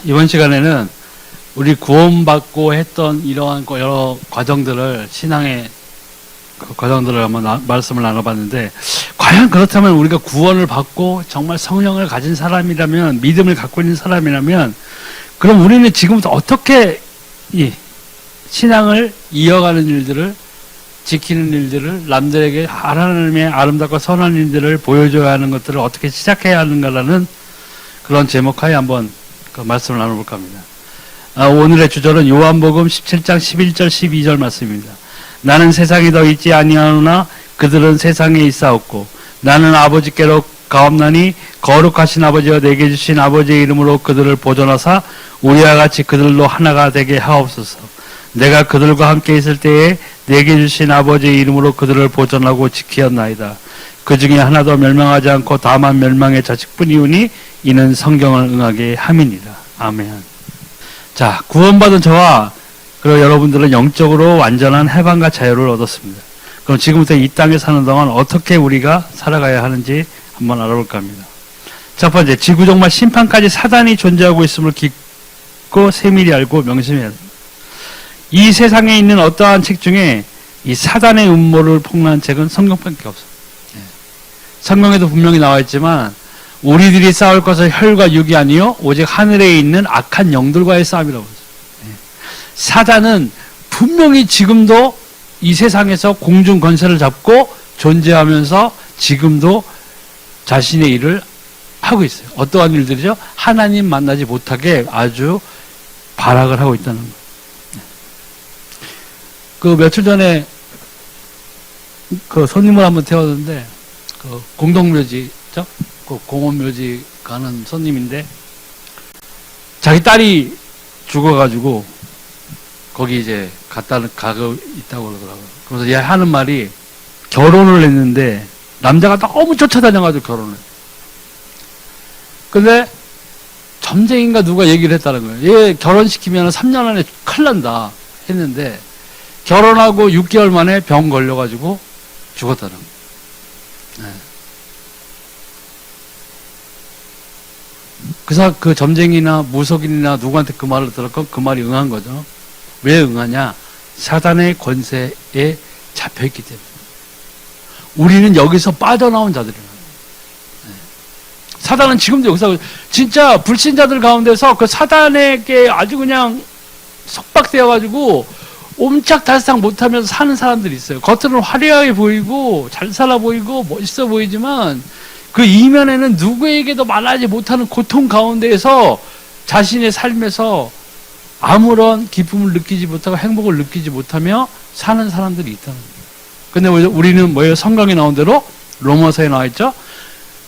이번 시간에는 우리 구원받고 했던 이러한 여러 과정들을, 신앙의 그 과정들을 한번 말씀을 나눠봤는데, 과연 그렇다면 우리가 구원을 받고 정말 성령을 가진 사람이라면, 믿음을 갖고 있는 사람이라면, 그럼 우리는 지금부터 어떻게 이 신앙을 이어가는 일들을, 지키는 일들을, 남들에게 하나님의 아름답고 선한 일들을 보여줘야 하는 것들을 어떻게 시작해야 하는가라는 그런 제목하에 한번 그 말씀을 나눠볼까 합니다. 오늘의 주절은 요한복음 17장 11절 12절 말씀입니다. 나는 세상에 더 있지 아니하노나 그들은 세상에 있사옵고 나는 아버지께로 가옵나니 거룩하신 아버지와 내게 주신 아버지의 이름으로 그들을 보존하사 우리와 같이 그들로 하나가 되게 하옵소서. 내가 그들과 함께 있을 때에 내게 주신 아버지의 이름으로 그들을 보존하고 지키었나이다. 그 중에 하나도 멸망하지 않고 다만 멸망의 자식뿐이오니 이는 성경을 응하게 함이니라. 아멘. 자, 구원받은 저와 그리고 여러분들은 영적으로 완전한 해방과 자유를 얻었습니다. 그럼 지금부터 이 땅에 사는 동안 어떻게 우리가 살아가야 하는지 한번 알아볼까 합니다. 첫 번째, 지구 종말 심판까지 사단이 존재하고 있음을 깊고 세밀히 알고 명심해야 합니다. 이 세상에 있는 어떠한 책 중에 이 사단의 음모를 폭로한 책은 성경밖에 없어요. 성경에도 분명히 나와 있지만 우리들이 싸울 것은 혈과 육이 아니요 오직 하늘에 있는 악한 영들과의 싸움이라고 했어요. 사단은 분명히 지금도 이 세상에서 공중 권세를 잡고 존재하면서 지금도 자신의 일을 하고 있어요. 어떠한 일들이죠? 하나님 만나지 못하게 아주 발악을 하고 있다는 거예요. 그 며칠 전에 그 손님을 한번 태웠는데 그 공동묘지죠? 그 공원묘지 가는 손님인데 자기 딸이 죽어가지고 거기 이제 가고 있다고 그러더라고요. 그래서 얘 하는 말이 결혼을 했는데 남자가 너무 쫓아다녀가지고 결혼을. 근데 점쟁인가 누가 얘기를 했다는 거예요. 얘 결혼시키면 3년 안에 큰일 난다 했는데 결혼하고 6개월 만에 병 걸려가지고 죽었다는 거예요. 네. 그래서 그 점쟁이나 무속인이나 누구한테 그 말을 들었건 그 말이 응한 거죠. 왜 응하냐? 사단의 권세에 잡혀있기 때문에. 우리는 여기서 빠져나온 자들이에요. 사단은 지금도 여기서 진짜 불신자들 가운데서 그 사단에게 아주 그냥 속박되어가지고 옴짝달싹 못하면서 사는 사람들이 있어요. 겉으로는 화려하게 보이고 잘 살아 보이고 멋있어 보이지만 그 이면에는 누구에게도 말하지 못하는 고통 가운데에서 자신의 삶에서 아무런 기쁨을 느끼지 못하고 행복을 느끼지 못하며 사는 사람들이 있다는 거예요. 근데 우리는 뭐예요? 성경에 나온 대로 로마서에 나와 있죠.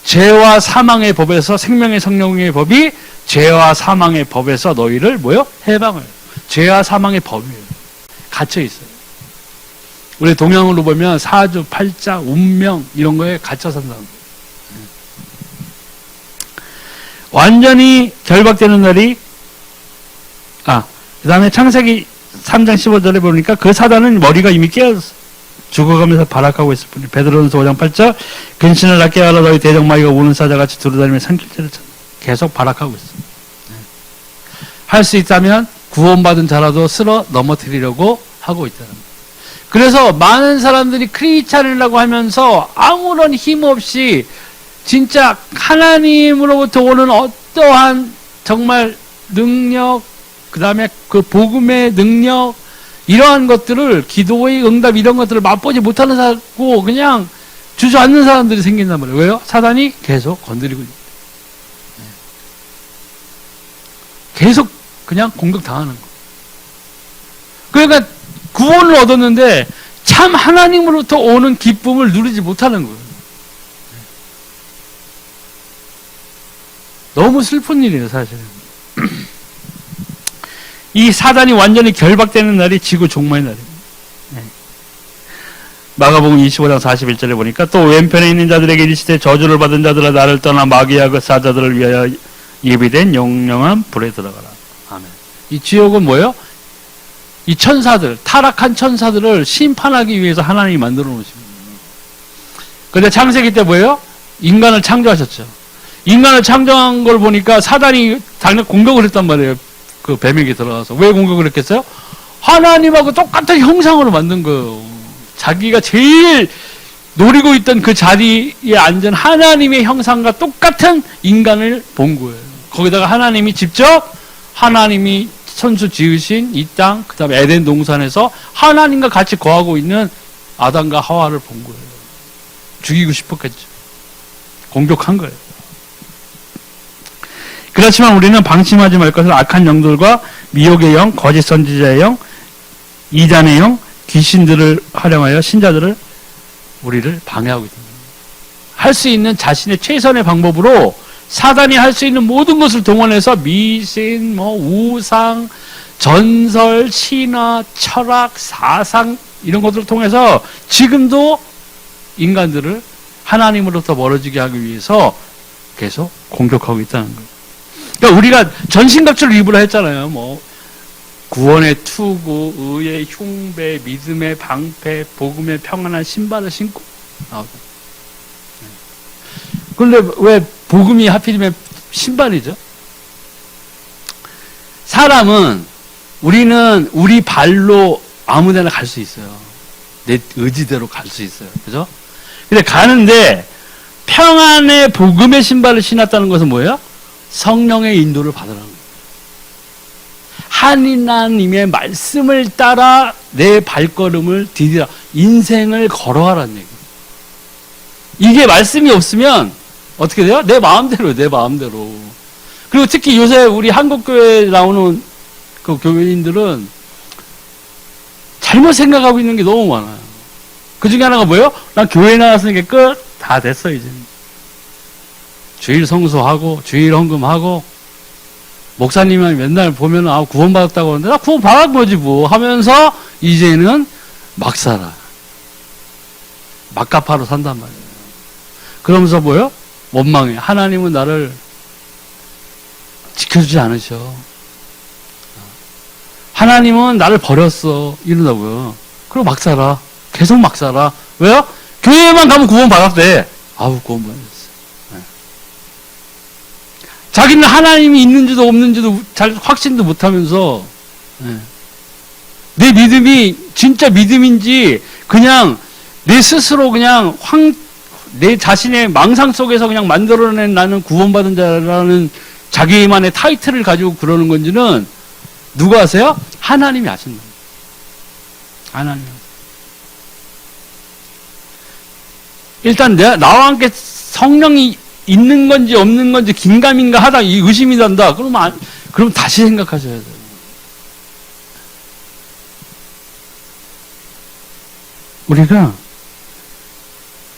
죄와 사망의 법에서 생명의 성령의 법이 죄와 사망의 법에서 너희를 뭐요? 해방을. 죄와 사망의 법이에요. 갇혀 있어요. 우리 동양으로 보면 사주, 팔자, 운명 이런 거에 갇혀 산다는 거예요. 완전히 결박되는 날이 그 다음에 창세기 3장 15절에 보니까 그 사단은 머리가 이미 깨어졌어. 죽어가면서 발악하고 있을 뿐이. 베드로전서 5장 8절 근신을 낮게 하라 너희 대적마귀가 우는 사자같이 두루다니며 산길질을 찾는. 계속 발악하고 있어. 할 수 있다면 구원받은 자라도 쓸어 넘어뜨리려고 하고 있다는 거예요. 그래서 많은 사람들이 크리스찬이라고 하면서 아무런 힘 없이 진짜 하나님으로부터 오는 어떠한 정말 능력, 그 다음에 그 복음의 능력, 이러한 것들을, 기도의 응답 이런 것들을 맛보지 못하는 사람고 그냥 주저앉는 사람들이 생긴단 말이에요. 왜요? 사단이 계속 건드리고 있는 거예요. 계속 그냥 공격당하는 거예요. 그러니까 구원을 얻었는데 참 하나님으로부터 오는 기쁨을 누리지 못하는 거예요. 너무 슬픈 일이에요, 사실은. 이 사단이 완전히 결박되는 날이 지구 종말의 날입니다. 마가복음 25장 41절에 보니까 또 왼편에 있는 자들에게 이르시되 저주를 받은 자들아 나를 떠나 마귀와 그 사자들을 위하여 예비된 영영한 불에 들어가라. 아멘. 이 지옥은 뭐예요? 이 천사들, 타락한 천사들을 심판하기 위해서 하나님이 만들어 놓으십니다. 그런데 창세기 때 뭐예요? 인간을 창조하셨죠. 인간을 창조한 걸 보니까 사단이 당연히 공격을 했단 말이에요. 그 뱀에게 들어가서. 왜 공격을 했겠어요? 하나님하고 똑같은 형상으로 만든 거예요. 자기가 제일 노리고 있던 그 자리에 앉은 하나님의 형상과 똑같은 인간을 본 거예요. 거기다가 하나님이 직접 하나님이 천수 지으신 이 땅, 그 다음에 에덴 동산에서 하나님과 같이 거하고 있는 아담과 하와를 본 거예요. 죽이고 싶었겠죠. 공격한 거예요. 그렇지만 우리는 방심하지 말 것은 악한 영들과 미혹의 영, 거짓 선지자의 영, 이단의 영, 귀신들을 활용하여 신자들을 우리를 방해하고 있습니다. 할 수 있는 자신의 최선의 방법으로 사단이 할 수 있는 모든 것을 동원해서 미신, 우상, 전설, 신화, 철학, 사상 이런 것들을 통해서 지금도 인간들을 하나님으로부터 멀어지게 하기 위해서 계속 공격하고 있다는 거예요. 그러니까 우리가 전신갑주를 입으라 했잖아요. 구원의 투구, 의의 흉배, 믿음의 방패, 복음의 평안한 신발을 신고 나오죠. 그런데 왜 복음이 하필이면 신발이죠? 사람은 우리는 우리 발로 아무데나 갈 수 있어요. 내 의지대로 갈 수 있어요. 그죠? 근데 가는데 평안의 복음의 신발을 신었다는 것은 뭐예요? 성령의 인도를 받으라는 거예요. 하나님의 말씀을 따라 내 발걸음을 디디라. 인생을 걸어가라는 얘기예요. 이게 말씀이 없으면 어떻게 돼요? 내 마음대로. 그리고 특히 요새 우리 한국교회에 나오는 그 교회인들은 잘못 생각하고 있는 게 너무 많아요. 그 중에 하나가 뭐예요? 난 교회 나왔으니까 끝. 다 됐어, 이제. 주일 성수하고, 주일 헌금하고, 목사님이 맨날 보면, 구원받았다고 하는데, 나 구원받은 거지, 뭐. 하면서, 이제는 막 살아. 막가파로 산단 말이에요. 그러면서 뭐예요? 원망해. 하나님은 나를 지켜주지 않으셔. 하나님은 나를 버렸어. 이러다고요. 그리고 막 살아. 계속 막 살아. 왜요? 교회에만 가면 구원받았대. 구원받았어. 네. 자기는 하나님이 있는지도 없는지도 잘 확신도 못하면서 네. 내 믿음이 진짜 믿음인지 그냥 내 스스로 그냥 내 자신의 망상 속에서 그냥 만들어낸 나는 구원받은 자라는 자기만의 타이틀을 가지고 그러는 건지는 누가 아세요? 하나님이 아신다. 하나님. 일단 나와 함께 성령이 있는 건지 없는 건지 긴가민가 하다 이 의심이 난다. 그럼 다시 생각하셔야 돼요. 우리가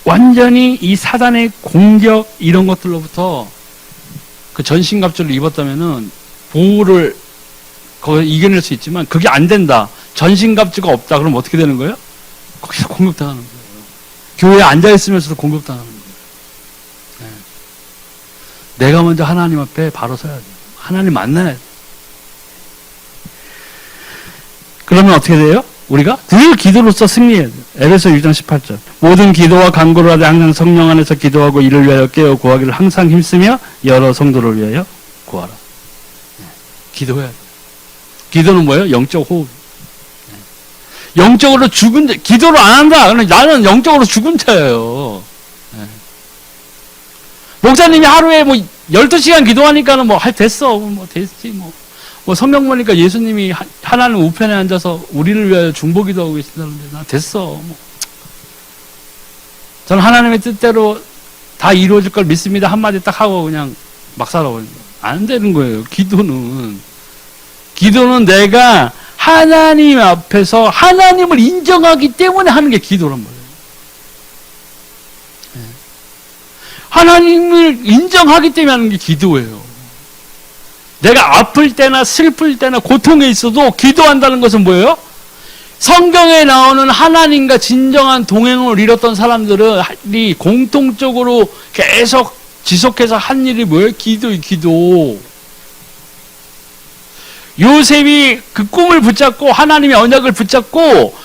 완전히 이 사단의 공격 이런 것들로부터 그 전신갑주를 입었다면은 보호를 거기서 이겨낼 수 있지만 그게 안 된다. 전신갑주가 없다. 그럼 어떻게 되는 거예요? 거기서 공격당하는 거예요. 교회에 앉아있으면서도 공격당하는 거예요. 네. 내가 먼저 하나님 앞에 바로 서야 돼요. 하나님 만나야 돼요. 그러면 어떻게 돼요? 우리가 늘 기도로서 승리해야 돼요. 에베소 1장 18절. 모든 기도와 간구를 하되 항상 성령 안에서 기도하고 이를 위하여 깨어 구하기를 항상 힘쓰며 여러 성도를 위하여 구하라. 네. 기도해야 돼요. 기도는 뭐예요? 영적 호흡. 네. 영적으로 죽은 자, 기도를 안 한다. 나는 영적으로 죽은 자예요. 네. 목사님이 하루에 12시간 기도하니까는 됐어. 됐지, 성경 보니까 예수님이 하나님 우편에 앉아서 우리를 위하여 중보기도하고 계신다는데 나 됐어. 저는 하나님의 뜻대로 다 이루어질 걸 믿습니다. 한마디 딱 하고 그냥 막 살아버린다. 안 되는 거예요. 기도는 내가 하나님 앞에서 하나님을 인정하기 때문에 하는 게 기도란 말이에요. 하나님을 인정하기 때문에 하는 게 기도예요. 내가 아플 때나 슬플 때나 고통에 있어도 기도한다는 것은 뭐예요? 성경에 나오는 하나님과 진정한 동행을 이뤘던 사람들이 공통적으로 계속 지속해서 한 일이 뭐예요? 기도. 요셉이 그 꿈을 붙잡고 하나님의 언약을 붙잡고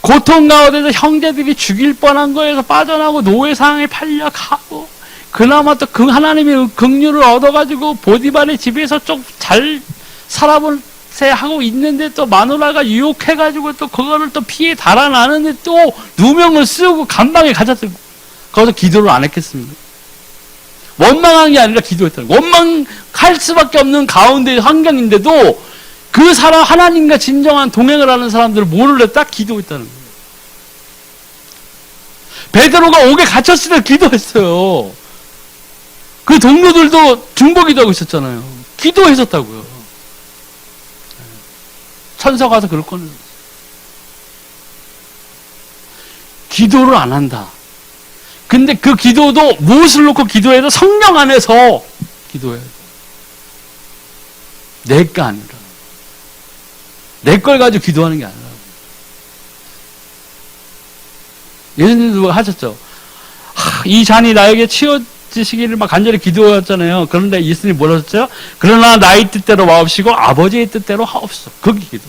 고통 가운데서 형제들이 죽일 뻔한 거에서 빠져나오고 노예 상황에 팔려가고 그나마 또 그 하나님의 긍휼을 얻어가지고 보디발의 집에서 좀 잘 살아볼세 하고 있는데 또 마누라가 유혹해가지고 또 그거를 또 피해 달아나는데 또 누명을 쓰고 감방에 가졌다고. 거기서 기도를 안 했겠습니까? 원망한 게 아니라 기도했다는 거예요. 원망할 수밖에 없는 가운데 환경인데도 그 사람, 하나님과 진정한 동행을 하는 사람들을 뭐를 딱 기도했다는 거예요. 베드로가 옥에 갇혔을 때 기도했어요. 그 동료들도 중보기도 하고 있었잖아요. 기도했었다고요. 천사가 와서 그럴 거는 기도를 안 한다. 근데 그 기도도 무엇을 놓고 기도해도 성령 안에서 기도해야 돼. 내가 아니라. 내 걸 가지고 기도하는 게 아니라. 예수님도 하셨죠. 이 잔이 나에게 치워지시기를 막 간절히 기도했잖아요. 그런데 예수님이 뭐라 하셨죠? 그러나 나의 뜻대로 마옵시고 아버지의 뜻대로 하옵소서. 그게 기도.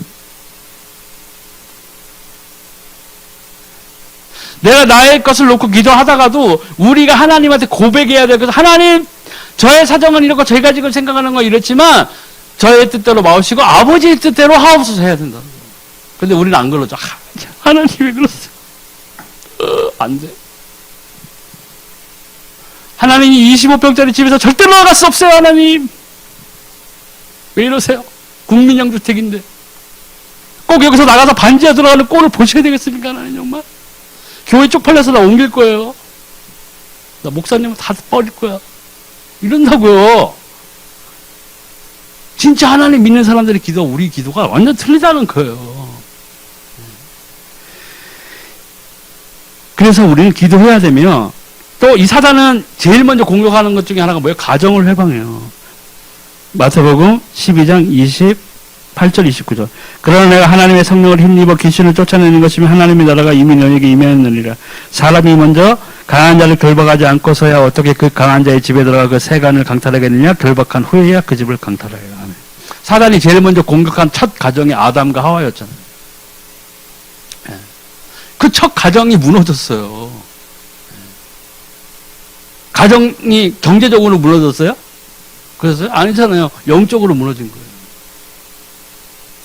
내가 나의 것을 놓고 기도하다가도 우리가 하나님한테 고백해야 될 것은 하나님 저의 사정은 이렇고 제가 지금 생각하는 건 이렇지만 저의 뜻대로 마옵시고 아버지의 뜻대로 하옵소서 해야 된다. 근데 우리는 안 그러죠. 하나님 왜 그러세요? 안 돼. 하나님이 25평짜리 집에서 절대로 나갈 수 없어요. 하나님 왜 이러세요? 국민영주택인데 꼭 여기서 나가서 반지하 들어가는 꼴을 보셔야 되겠습니까? 하나님 정말 교회 쪽팔려서 나 옮길 거예요. 나 목사님은 다 버릴 거야. 이런다고요. 진짜 하나님 믿는 사람들의 기도, 우리 기도가 완전 틀리다는 거예요. 그래서 우리는 기도해야 되면 또 이 사단은 제일 먼저 공격하는 것 중에 하나가 뭐예요? 가정을 회방해요. 마태복음 12장 28절 29절. 그러나 내가 하나님의 성령을 힘입어 귀신을 쫓아내는 것이면 하나님의 나라가 이미 너에게 임하였느니라. 사람이 먼저 강한 자를 결박하지 않고서야 어떻게 그 강한 자의 집에 들어가 그 세간을 강탈하겠느냐? 결박한 후에야 그 집을 강탈하여야 하네. 사단이 제일 먼저 공격한 첫 가정이 아담과 하와였잖아요. 그 첫 가정이 무너졌어요. 가정이 경제적으로 무너졌어요? 그래서 아니잖아요. 영적으로 무너진 거예요.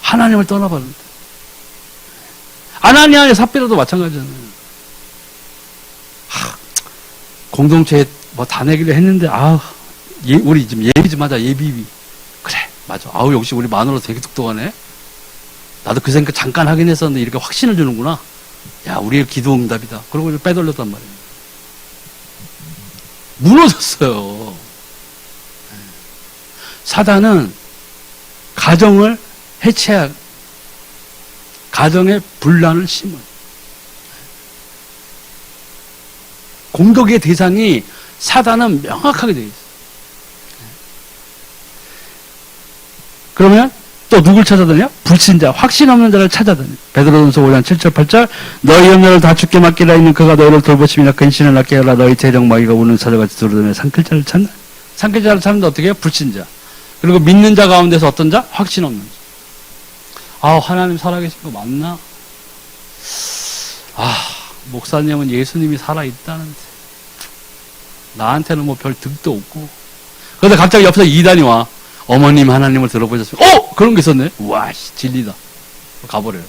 하나님을 떠나버렸는데. 아나니아의 삽비라도 마찬가지잖아요. 공동체에 뭐 다 내기를 했는데, 우리 좀 예비 좀 하자, 예비비. 그래, 맞아. 역시 우리 마누라 되게 똑똑하네. 나도 그 생각 잠깐 하긴 했었는데, 이렇게 확신을 주는구나. 야, 우리의 기도 응답이다. 그러고 빼돌렸단 말이에요. 무너졌어요. 사단은 가정을 해체할, 가정의 분란을 심어요. 공격의 대상이 사단은 명확하게 되어 있어요. 그러면 또 누굴 찾아다녀? 불신자, 확신 없는 자를 찾아다녀. 베드로전서 5장 7절 8절 너희 염려를 다 주께 맡기라 있는 그가 너희를 돌보심이나 근신을 낳게 하라. 너희 재정 마귀가 우는 사자같이 두루다니며 산클자를 찾나? 산클자를 찾는데 어떻게 해요? 불신자. 그리고 믿는 자 가운데서 어떤 자? 확신 없는 자. 하나님 살아계신 거 맞나? 목사님은 예수님이 살아있다는데 나한테는 뭐 별 득도 없고. 그런데 갑자기 옆에서 이단이 와. 어머님 하나님을 들어보셨어요? 그런 게 있었네. 와, 진리다. 가버려요.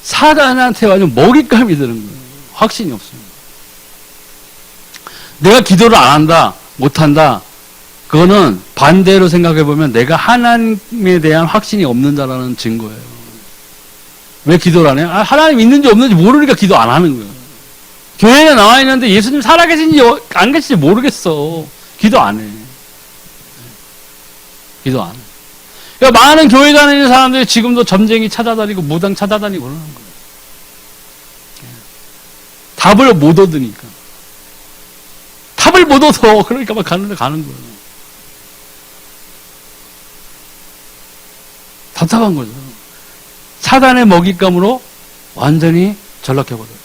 사단한테 완전 먹잇감이 되는 거예요. 확신이 없습니다. 내가 기도를 안 한다, 못 한다. 그거는 반대로 생각해 보면 내가 하나님에 대한 확신이 없는 자라는 증거예요. 왜 기도를 안 해요? 하나님 있는지 없는지 모르니까 기도 안 하는 거예요. 교회에 나와 있는데 예수님 살아계신지 안 계신지 모르겠어. 기도 안 해. 기도 안 해. 그러니까 많은 교회 다니는 사람들이 지금도 점쟁이 찾아다니고 무당 찾아다니고 그러는 거예요. 답을 못 얻으니까. 답을 못 얻어. 그러니까 막 가는 데 가는 거예요. 답답한 거죠. 사단의 먹잇감으로 완전히 전락해버려요.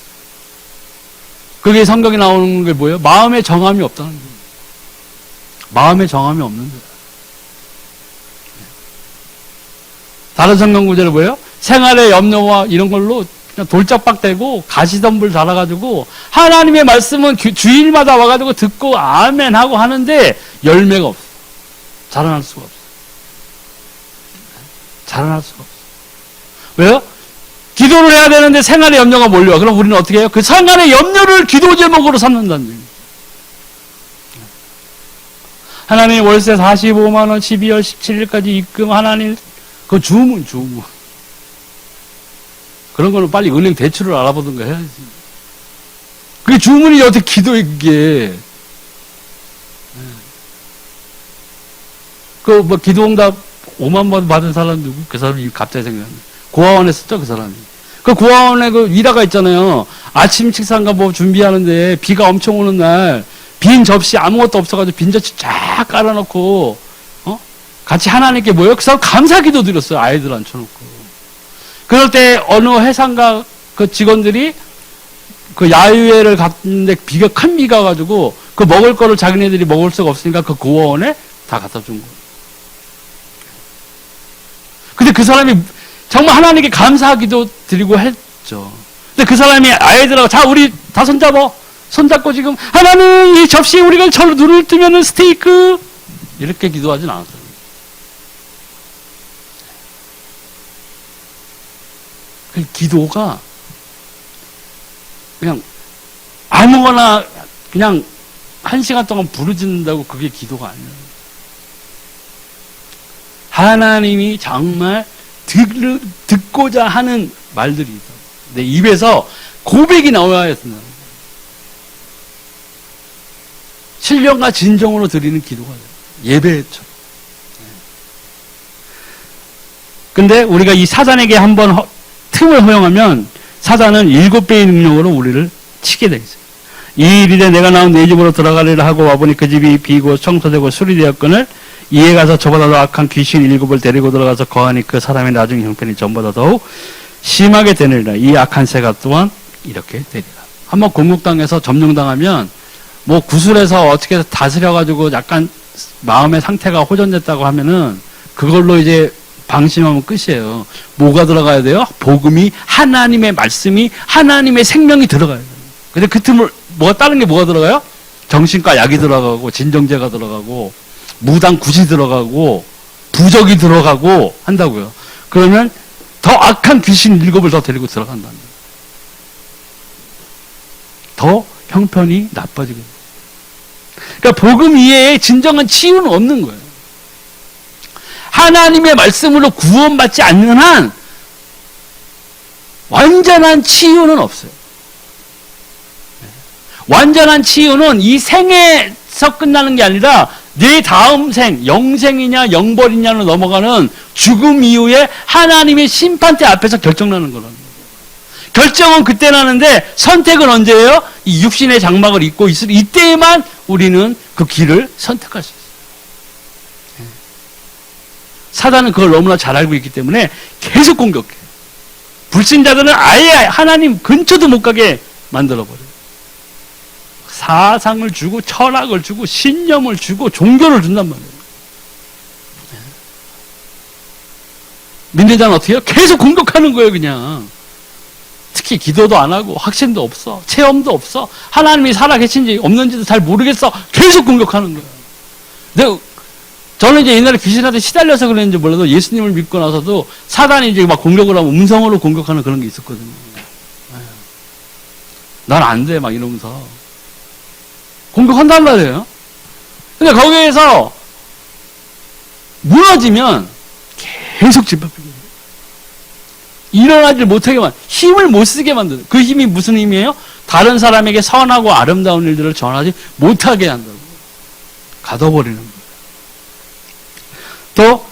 그게 성경에 나오는 게 뭐예요? 마음에 정함이 없다는 거예요. 마음에 정함이 없는 거예요. 다른 성경 구절은 뭐예요? 생활의 염려와 이런 걸로 그냥 돌짝박대고 가시덤불 달아가지고 하나님의 말씀은 주일마다 와가지고 듣고 아멘 하고 하는데 열매가 없어. 자라날 수가 없어. 자라날 수가 없어. 왜요? 기도를 해야 되는데 생활의 염려가 몰려. 그럼 우리는 어떻게 해요? 그 생활의 염려를 기도 제목으로 삼는다는 얘기예요. 하나님 월세 45만 원 12월 17일까지 입금. 하나님 그 주문. 그런 거는 빨리 은행 대출을 알아보든가 해야지. 그게 주문이 어떻게 기도해, 그게. 뭐 기도응답 5만 번 받은 사람 누구? 그 사람이 갑자기 생각나네. 고아원에 썼죠, 그 사람이. 그 고아원에 그 일화가 있잖아요. 아침 식사인가 뭐 준비하는데 비가 엄청 오는 날, 빈 접시 아무것도 없어가지고 빈 접시 쫙 깔아놓고, 같이 하나님께 모여 그 사람 감사 기도 드렸어요. 아이들 앉혀놓고. 그럴 때 어느 회사인가 그 직원들이 그 야유회를 갔는데 큰 비가 가지고 그 먹을 거를 자기네들이 먹을 수가 없으니까 그 고아원에 다 갖다 준 거예요. 근데 그 사람이 정말 하나님께 감사하기도 드리고 했죠. 근데 그 사람이 아이들하고 자 우리 다 손잡어. 손잡고 지금 하나님 이 접시에 우리가 절로 눈을 뜨면은 스테이크 이렇게 기도하진 않았어요. 그 기도가 그냥 아무거나 그냥 1시간 동안 부르짖는다고 그게 기도가 아니에요. 하나님이 정말 듣고자 하는 말들이 있어요. 내 입에서 고백이 나와야 했습니다. 신령과 진정으로 드리는 기도가 돼요. 예배처럼. 근데 우리가 이 사단에게 한번 틈을 허용하면 사단은 7배의 능력으로 우리를 치게 되어 있어요. 이 일이되 내가 나온 내 집으로 들어가리라 하고 와보니 그 집이 비고 청소되고 수리되었거늘 이에 가서 저보다 더 악한 귀신 7을 데리고 들어가서 거하니 그 사람의 나중 형편이 전보다 더욱 심하게 되느니라. 이 악한 새가 또한 이렇게 되리라. 한번 공격당해서 점령당하면 뭐 구슬해서 어떻게 다스려가지고 약간 마음의 상태가 호전됐다고 하면은 그걸로 이제 방심하면 끝이에요. 뭐가 들어가야 돼요? 복음이, 하나님의 말씀이, 하나님의 생명이 들어가야 돼요. 근데 그 틈을, 다른 게 뭐가 들어가요? 정신과 약이 들어가고, 진정제가 들어가고, 무당 굿이 들어가고, 부적이 들어가고 한다고요. 그러면 더 악한 귀신 7을 더 데리고 들어간다는 거예요. 더 형편이 나빠지게 돼요. 그러니까 복음 이외에 진정한 치유는 없는 거예요. 하나님의 말씀으로 구원받지 않는 한 완전한 치유는 없어요. 완전한 치유는 이 생에서 끝나는 게 아니라 내 다음 생, 영생이냐 영벌이냐로 넘어가는 죽음 이후에 하나님의 심판대 앞에서 결정나는 거라는 거예요. 결정은 그때 나는데 선택은 언제예요? 이 육신의 장막을 입고 있을 이때에만 우리는 그 길을 선택할 수 있어요. 사단은 그걸 너무나 잘 알고 있기 때문에 계속 공격해요. 불신자들은 아예 하나님 근처도 못 가게 만들어버려요. 사상을 주고 철학을 주고 신념을 주고 종교를 준단 말이에요. 민대자는 어떻게 해요? 계속 공격하는 거예요. 그냥 특히 기도도 안 하고 확신도 없어. 체험도 없어. 하나님이 살아계신지 없는지도 잘 모르겠어. 계속 공격하는 거예요. 저는 이제 옛날에 귀신한테 시달려서 그랬는지 몰라도 예수님을 믿고 나서도 사단이 이제 막 공격을 하면 음성으로 공격하는 그런 게 있었거든요. 난 안 돼, 막 이러면서. 공격한단 말이에요. 근데 거기에서 무너지면 계속 짓밟히게 돼요. 일어나질 못하게 힘을 못 쓰게 만드는. 그 힘이 무슨 힘이에요? 다른 사람에게 선하고 아름다운 일들을 전하지 못하게 한다고. 가둬버리는 거예요. 또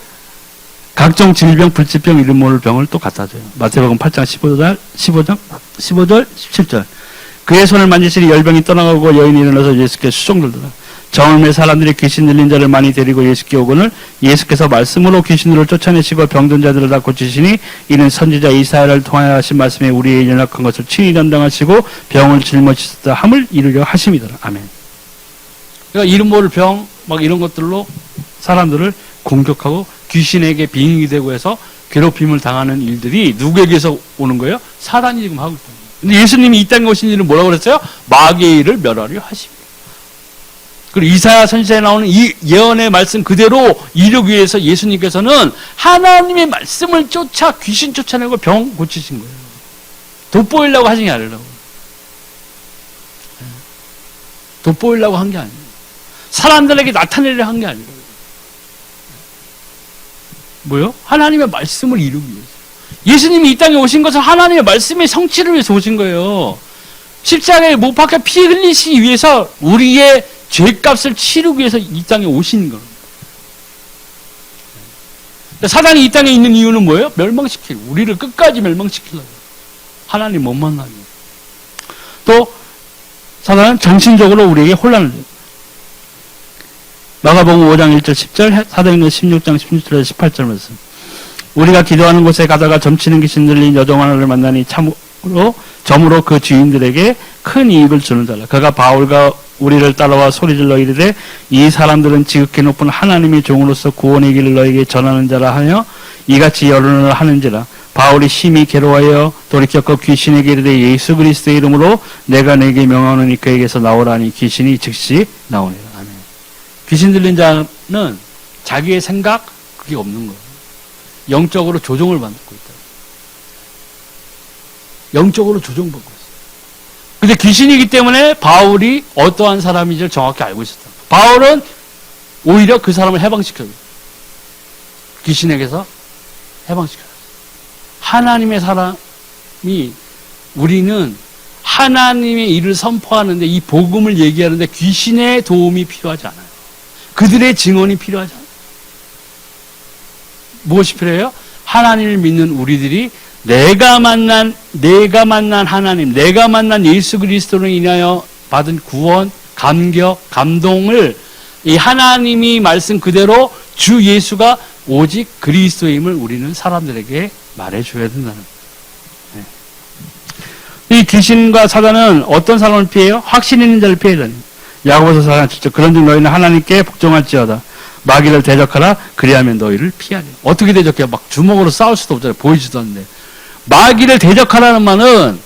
각종 질병, 불치병, 이름 모를 병을 또 갖다 줘요. 마태복음 8장 15절, 17절. 그의 손을 만지시니 열병이 떠나가고 여인이 일어나서 예수께 수종들더라. 정음의 사람들이 귀신 들린 자를 많이 데리고 예수께 오거늘 예수께서 말씀으로 귀신들을 쫓아내시고 병든 자들을 다 고치시니 이는 선지자 이사야를 통하여 하신 말씀에 우리의 연약한 것을 친히 담당하시고 병을 짊어지셨다 함을 이루려 하심이더라. 아멘. 그러니까 이름 모를 병, 막 이런 것들로 사람들을 공격하고 귀신에게 빙의 되고 해서 괴롭힘을 당하는 일들이 누구에게서 오는 거예요? 사단이 지금 하고 있다는 거예요. 근데 예수님이 이 땅에 오신 일은 뭐라고 그랬어요? 마귀의 일을 멸하려 하십니다. 그리고 이사야 선지자에 나오는 이 예언의 말씀 그대로 이루기 위해서 예수님께서는 하나님의 말씀을 쫓아 귀신 쫓아내고 병 고치신 거예요. 돋보이려고 하신 게 아니라고. 돋보이려고 한 게 아니에요. 사람들에게 나타내려 한 게 아니라고. 뭐요? 하나님의 말씀을 이루기 위해서. 예수님이 이 땅에 오신 것은 하나님의 말씀의 성취를 위해서 오신 거예요. 십자가에 못 박혀 피 흘리시기 위해서 우리의 죄값을 치르기 위해서 이 땅에 오신 거예요. 사단이 이 땅에 있는 이유는 뭐예요? 멸망시키고 우리를 끝까지 멸망시키려고. 하나님 못 만나게. 또 사단은 정신적으로 우리에게 혼란을 줘요. 마가복음 5장 1절 10절, 사도행전 16장 16절에서 18절 말씀. 우리가 기도하는 곳에 가다가 점치는 귀신 들린 여종 하나를 만나니 참으로 점으로 그 주인들에게 큰 이익을 주는 자라. 그가 바울과 우리를 따라와 소리질러 이르되 이 사람들은 지극히 높은 하나님의 종으로서 구원의 길을 너에게 전하는 자라 하며 이같이 여론을 하는지라. 바울이 심히 괴로워하여 돌이켜 그 귀신에게 이르되 예수 그리스도의 이름으로 내가 내게 명하노니 그에게서 나오라니 귀신이 즉시 나오니라. 아멘. 귀신 들린 자는 자기의 생각 그게 없는 거예요. 영적으로 조종을 받고 있다. 영적으로 조종받고 있어요. 근데 귀신이기 때문에 바울이 어떠한 사람인지를 정확히 알고 있었다. 바울은 오히려 그 사람을 해방시켜요. 귀신에게서 해방시켜요. 하나님의 사람이 우리는 하나님의 일을 선포하는데 이 복음을 얘기하는데 귀신의 도움이 필요하지 않아요. 그들의 증언이 필요하지 않아요. 무엇이 필요해요? 하나님을 믿는 우리들이 내가 만난 하나님, 내가 만난 예수 그리스도로 인하여 받은 구원, 감격, 감동을 이 하나님이 말씀 그대로 주 예수가 오직 그리스도임을 우리는 사람들에게 말해줘야 된다는 거예요. 이 귀신과 사단은 어떤 사람을 피해요? 확신 있는 자를 피해야 돼요. 야고보서 4장 7절 그런즉 너희는 하나님께 복종할지어다. 마귀를 대적하라. 그리하면 너희를 피하리. 어떻게 대적해요? 막 주먹으로 싸울 수도 없잖아요. 보이지도 않는데. 마귀를 대적하라는 말은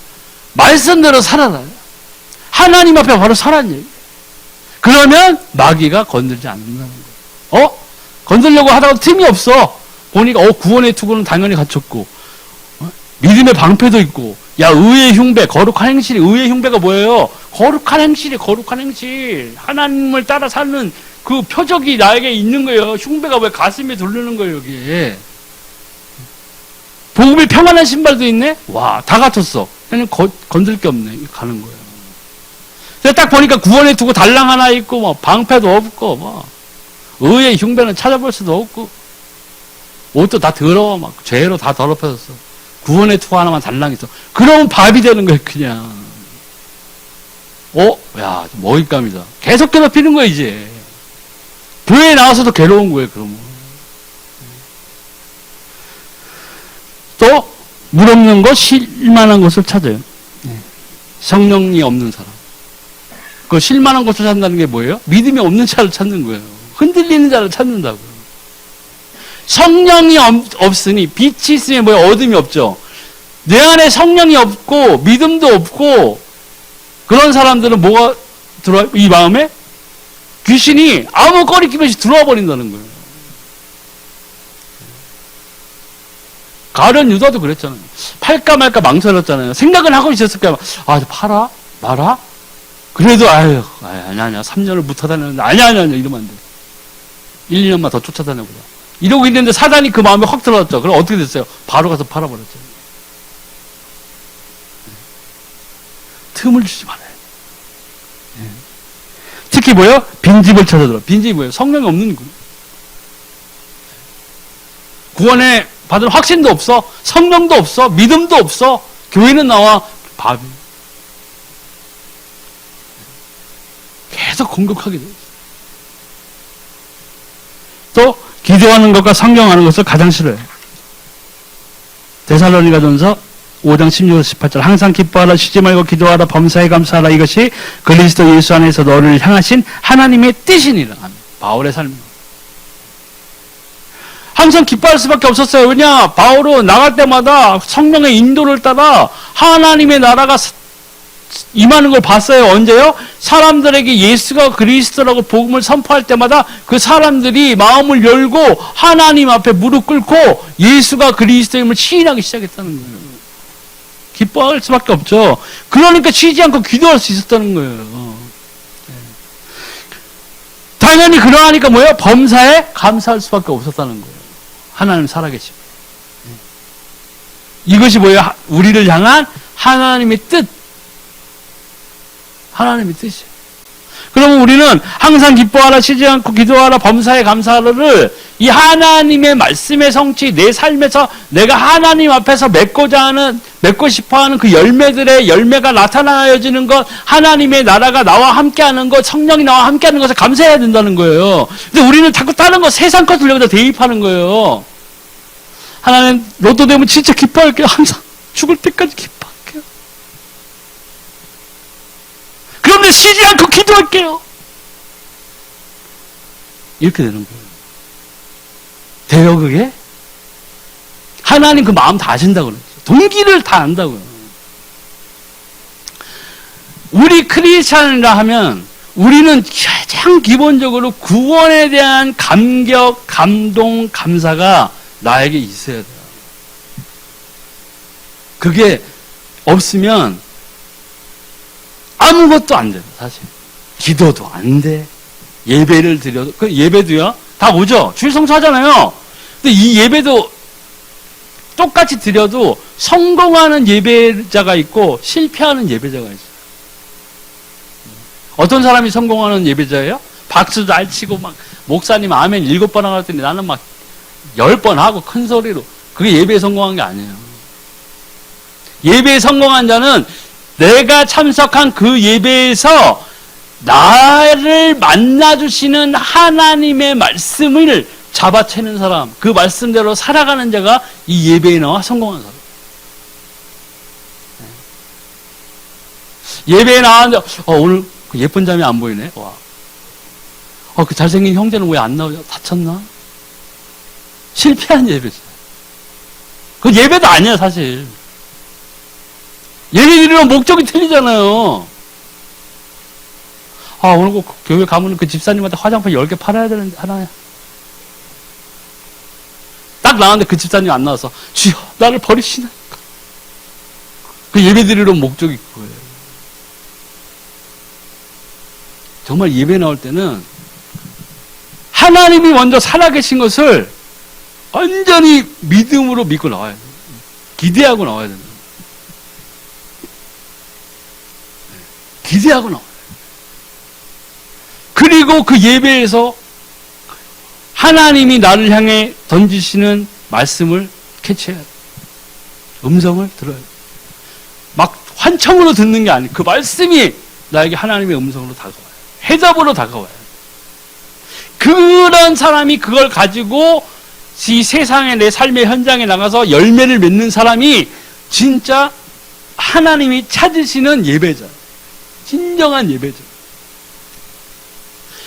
말씀대로 살아라. 하나님 앞에 바로 서라는 얘기예요. 그러면 마귀가 건들지 않는다는 거예요. 건들려고 하다가 틈이 없어. 보니까 구원의 투구는 당연히 갖췄고 믿음의 방패도 있고 의의 흉배, 거룩한 행실이 의의 흉배가 뭐예요? 거룩한 행실이 거룩한 행실. 하나님을 따라 사는 그 표적이 나에게 있는 거예요. 흉배가 왜 가슴에 두르는 거예요, 여기에. 복음이 평안한 신발도 있네? 와, 다 갖췄어. 그냥 건들 게 없네. 가는 거예요. 그래서 딱 보니까 구원에 두고 달랑 하나 있고, 방패도 없고, 의의 흉배는 찾아볼 수도 없고, 옷도 다 더러워, 죄로 다 더럽혀졌어. 구원의 투구 하나만 달랑 있어. 그러면 밥이 되는 거예요, 그냥. 야, 먹잇감이다. 계속 괴롭히는 거야, 이제. 교회에 나와서도 괴로운 거예요, 그러면. 또, 물 없는 것, 실만한 것을 찾아요. 성령이 없는 사람. 그 실만한 것을 찾는다는 게 뭐예요? 믿음이 없는 자를 찾는 거예요. 흔들리는 자를 찾는다고요. 성령이 없으니, 빛이 있으면 뭐예요? 어둠이 없죠. 내 안에 성령이 없고, 믿음도 없고, 그런 사람들은 뭐가 들어와요? 이 마음에? 귀신이 아무 꺼리낌 없이 들어와 버린다는 거예요. 가룟 유다도 그랬잖아요. 팔까 말까 망설였잖아요. 생각은 하고 있었을 거야. 팔아? 말아? 그래도 아니야. 3년을 못 하다녔는데 아니야 이러면 안 돼. 1, 2년만 더 쫓아다녀보자. 이러고 있는데 사단이 그 마음에 확 들어왔죠. 그럼 어떻게 됐어요? 바로 가서 팔아버렸죠. 틈을 주지 말아요. 특히 뭐예요? 빈집을 찾아들어. 빈집이 뭐예요? 성령이 없는 거. 구원에 받은 확신도 없어. 성령도 없어. 믿음도 없어. 교회는 나와. 밥이. 계속 공격하게 돼요. 또 기도하는 것과 성경하는 것을 가장 싫어해요. 데살로니가전서 5장 16에서 18절 항상 기뻐하라 쉬지 말고 기도하라 범사에 감사하라 이것이 그리스도 예수 안에서 너를 향하신 하나님의 뜻이니라. 바울의 삶. 항상 기뻐할 수밖에 없었어요. 왜냐? 바울은 나갈 때마다 성령의 인도를 따라 하나님의 나라가 임하는 걸 봤어요. 언제요? 사람들에게 예수가 그리스도라고 복음을 선포할 때마다 그 사람들이 마음을 열고 하나님 앞에 무릎 꿇고 예수가 그리스도임을 시인하기 시작했다는 거예요. 기뻐할 수밖에 없죠. 그러니까 쉬지 않고 기도할 수 있었다는 거예요. 당연히 그러하니까 뭐예요? 범사에 감사할 수밖에 없었다는 거예요. 하나님 살아계시고. 이것이 뭐예요? 우리를 향한 하나님의 뜻. 하나님의 뜻이에요. 그러면 우리는 항상 기뻐하라, 쉬지 않고 기도하라, 범사에 감사하라를 이 하나님의 말씀의 성취, 내 삶에서 내가 하나님 앞에서 맺고 싶어하는 그 열매가 나타나여지는 것, 하나님의 나라가 나와 함께하는 것, 성령이 나와 함께하는 것을 감사해야 된다는 거예요. 근데 우리는 자꾸 다른 거, 세상 것을 여기다 대입하는 거예요. 하나님 로또 되면 진짜 기뻐할게요. 항상 죽을 때까지 기뻐할게요. 그런데 쉬지 않고 기도할게요. 이렇게 되는 거예요. 돼요, 그게? 하나님 그 마음 다 아신다고 그러죠. 동기를 다 안다고요. 우리 크리스찬이라 하면 우리는 가장 기본적으로 구원에 대한 감격, 감동, 감사가 나에게 있어야 돼요. 그게 없으면 아무것도 안 돼요, 사실. 기도도 안 돼. 예배를 드려도, 그 예배도요? 다 오죠? 주일 성수 하잖아요. 근데 이 예배도 똑같이 드려도 성공하는 예배자가 있고 실패하는 예배자가 있어요. 어떤 사람이 성공하는 예배자예요? 박수 잘 치고 막 목사님 아멘 7번 하고 했더니 나는 막 10번 하고 큰 소리로. 그게 예배에 성공한 게 아니에요. 예배에 성공한 자는 내가 참석한 그 예배에서 나를 만나주시는 하나님의 말씀을 잡아채는 사람, 그 말씀대로 살아가는 자가 이 예배에 나와 성공한 사람. 예배에 나왔는데 오늘 그 예쁜 자매 안 보이네. 와. 그 잘생긴 형제는 왜 안 나오죠? 다쳤나? 실패한 예배죠. 그 예배도 아니야, 사실. 예배 드리는 목적이 틀리잖아요. 오늘 꼭 교회 가면 그 집사님한테 화장품 10개 팔아야 되는데, 하나야. 딱 나왔는데 그 집사님 안 나와서, 주여, 나를 버리시나이까. 그 예배 드리는 목적이 그거예요. 정말 예배 나올 때는 하나님이 먼저 살아계신 것을 완전히 믿음으로 믿고 나와야 돼요. 기대하고 나와야 된다. 기대하고 나와요. 그리고 그 예배에서 하나님이 나를 향해 던지시는 말씀을 캐치해야 돼요. 음성을 들어야 돼요. 막 환청으로 듣는 게 아니에요. 그 말씀이 나에게 하나님의 음성으로 다가와요. 해답으로 다가와요. 그런 사람이 그걸 가지고 이 세상에 내 삶의 현장에 나가서 열매를 맺는 사람이 진짜 하나님이 찾으시는 예배자. 진정한 예배자.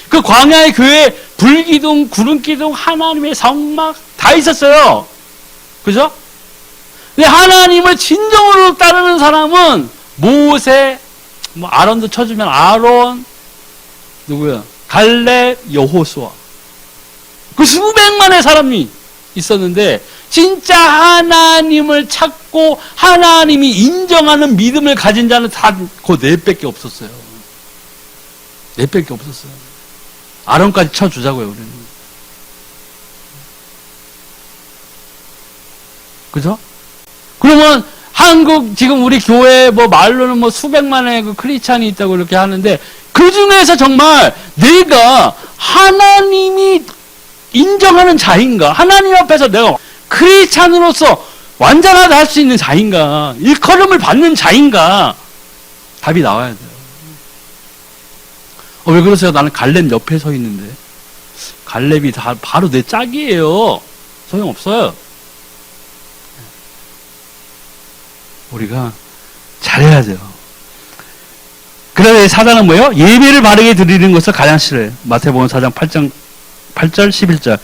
그 광야의 교회에 불기둥, 구름기둥, 하나님의 성막 다 있었어요. 그죠? 근데 하나님을 진정으로 따르는 사람은 모세, 아론도 쳐주면 아론, 누구야? 갈렙, 여호수아. 그 수백만의 사람이 있었는데 진짜 하나님을 찾고 하나님이 인정하는 믿음을 가진 자는 다 그 4밖에 없었어요. 4밖에 없었어요. 아론까지 쳐주자고요, 우리는. 그죠? 그러면 한국 지금 우리 교회 말로는 수백만의 그 크리스찬이 있다고 이렇게 하는데 그 중에서 정말 내가 하나님이 인정하는 자인가? 하나님 앞에서 내가 크리스찬으로서 완전하다 할 수 있는 자인가? 일컬음을 받는 자인가? 답이 나와야 돼요. 왜 그러세요? 나는 갈렙 옆에 서 있는데. 갈렙이 다 바로 내 짝이에요. 소용없어요. 우리가 잘해야 돼요. 그래서 사단은 뭐예요? 예배를 바르게 드리는 것을 가장 싫어해요. 마태복음 4장 8절 11절.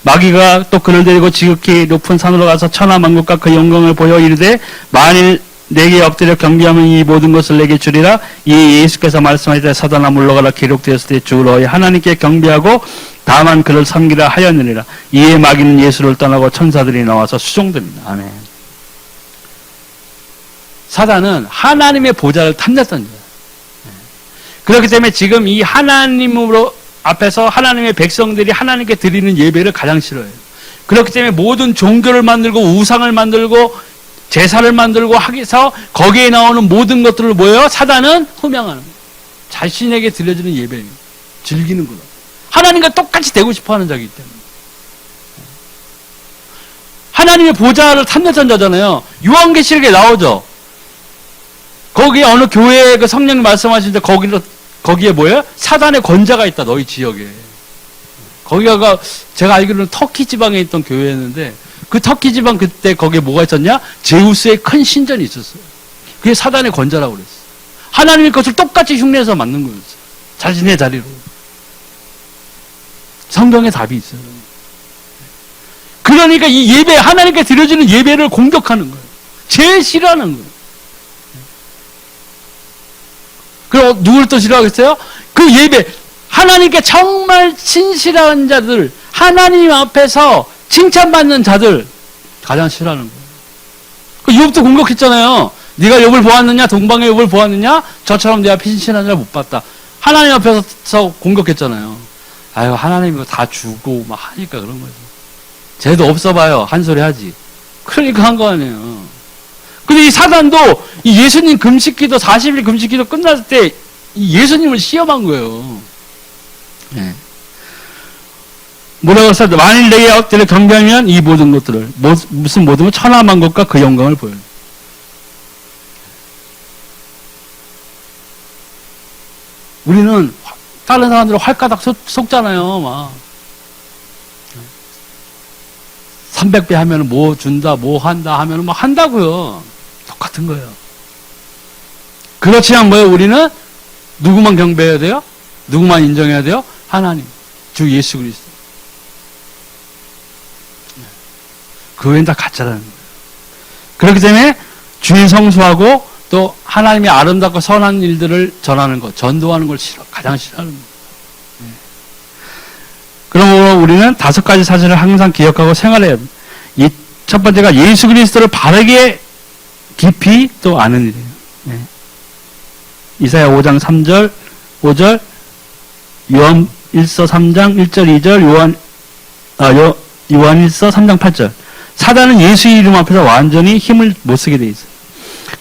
마귀가 또 그를 데리고 지극히 높은 산으로 가서 천하 만국과 그 영광을 보여 이르되 만일 내게 엎드려 경배하면 이 모든 것을 내게 주리라. 이에 예수께서 말씀하시되 사단아 물러가라 기록되었을 때 주 너희 하나님께 경배하고 다만 그를 섬기라 하였느니라. 이에 마귀는 예수를 떠나고 천사들이 나와서 수종됩니다. 아멘. 사단은 하나님의 보좌를 탐냈던 자예요. 그렇기 때문에 지금 이 하나님으로 앞에서 하나님의 백성들이 하나님께 드리는 예배를 가장 싫어해요. 그렇기 때문에 모든 종교를 만들고 우상을 만들고 제사를 만들고 하기서 거기에 나오는 모든 것들을 뭐예요? 사단은 흠양하는 거예요. 자신에게 드려지는 예배를 즐기는구나. 하나님과 똑같이 되고 싶어하는 자이기 때문에. 하나님의 보좌를 탐냈던 자잖아요. 요한계시록에 나오죠. 거기에 어느 교회에 그 성령님 말씀하시는데 거기에 뭐예요? 사단의 권자가 있다. 너희 지역에. 거기가 제가 알기로는 터키 지방에 있던 교회였는데 그 터키 지방 그때 거기에 뭐가 있었냐? 제우스의 큰 신전이 있었어요. 그게 사단의 권자라고 그랬어요. 하나님의 것을 똑같이 흉내해서 만든 거였어요. 자신의 자리로. 성경에 답이 있어요. 그러니까 이 예배, 하나님께 드려지는 예배를 공격하는 거예요. 제일 싫어하는 거예요. 그럼 누굴 또 싫어하겠어요? 그 예배, 하나님께 정말 신실한 자들, 하나님 앞에서 칭찬받는 자들 가장 싫어하는 거예요. 욥도 공격했잖아요. 네가 욥을 보았느냐? 동방의 욥을 보았느냐? 저처럼 내 앞에 신실한 자를 못 봤다. 하나님 앞에서 공격했잖아요. 아유, 하나님 이거 다 주고 막 하니까 그런 거죠. 쟤도 없어 봐요. 한 소리 하지. 그러니까 한 거 아니에요. 근데 이 사단도 이 예수님 금식기도 40일 금식기도 끝났을 때 이 예수님을 시험한 거예요. 네. 뭐라고 했어? 만일 내게 엎드려 경배하면 이 모든 것들을 무슨 모든 것 천하 만국과 그 영광을 보여요. 우리는 다른 사람들 활가닥 속잖아요. 막 300배 하면 뭐 준다, 뭐 한다 하면 막 한다고요. 똑같은 거예요. 그렇지만 뭐예요? 우리는 누구만 경배해야 돼요? 누구만 인정해야 돼요? 하나님, 주 예수 그리스도. 그 외엔 다 가짜라는 거예요. 그렇기 때문에 주인 성수하고 또 하나님의 아름답고 선한 일들을 전하는 것, 전도하는 걸 가장 싫어하는 거예요. 그러므로 우리는 5가지 사실을 항상 기억하고 생활해야 합니다. 이 첫 번째가 예수 그리스도를 바르게 깊이 또 아는 일이에요. 네. 이사야 5장 3절, 5절, 요한 1서 3장 1절, 2절, 요한 1서 3장 8절. 사단은 예수 이름 앞에서 완전히 힘을 못 쓰게 돼 있어요.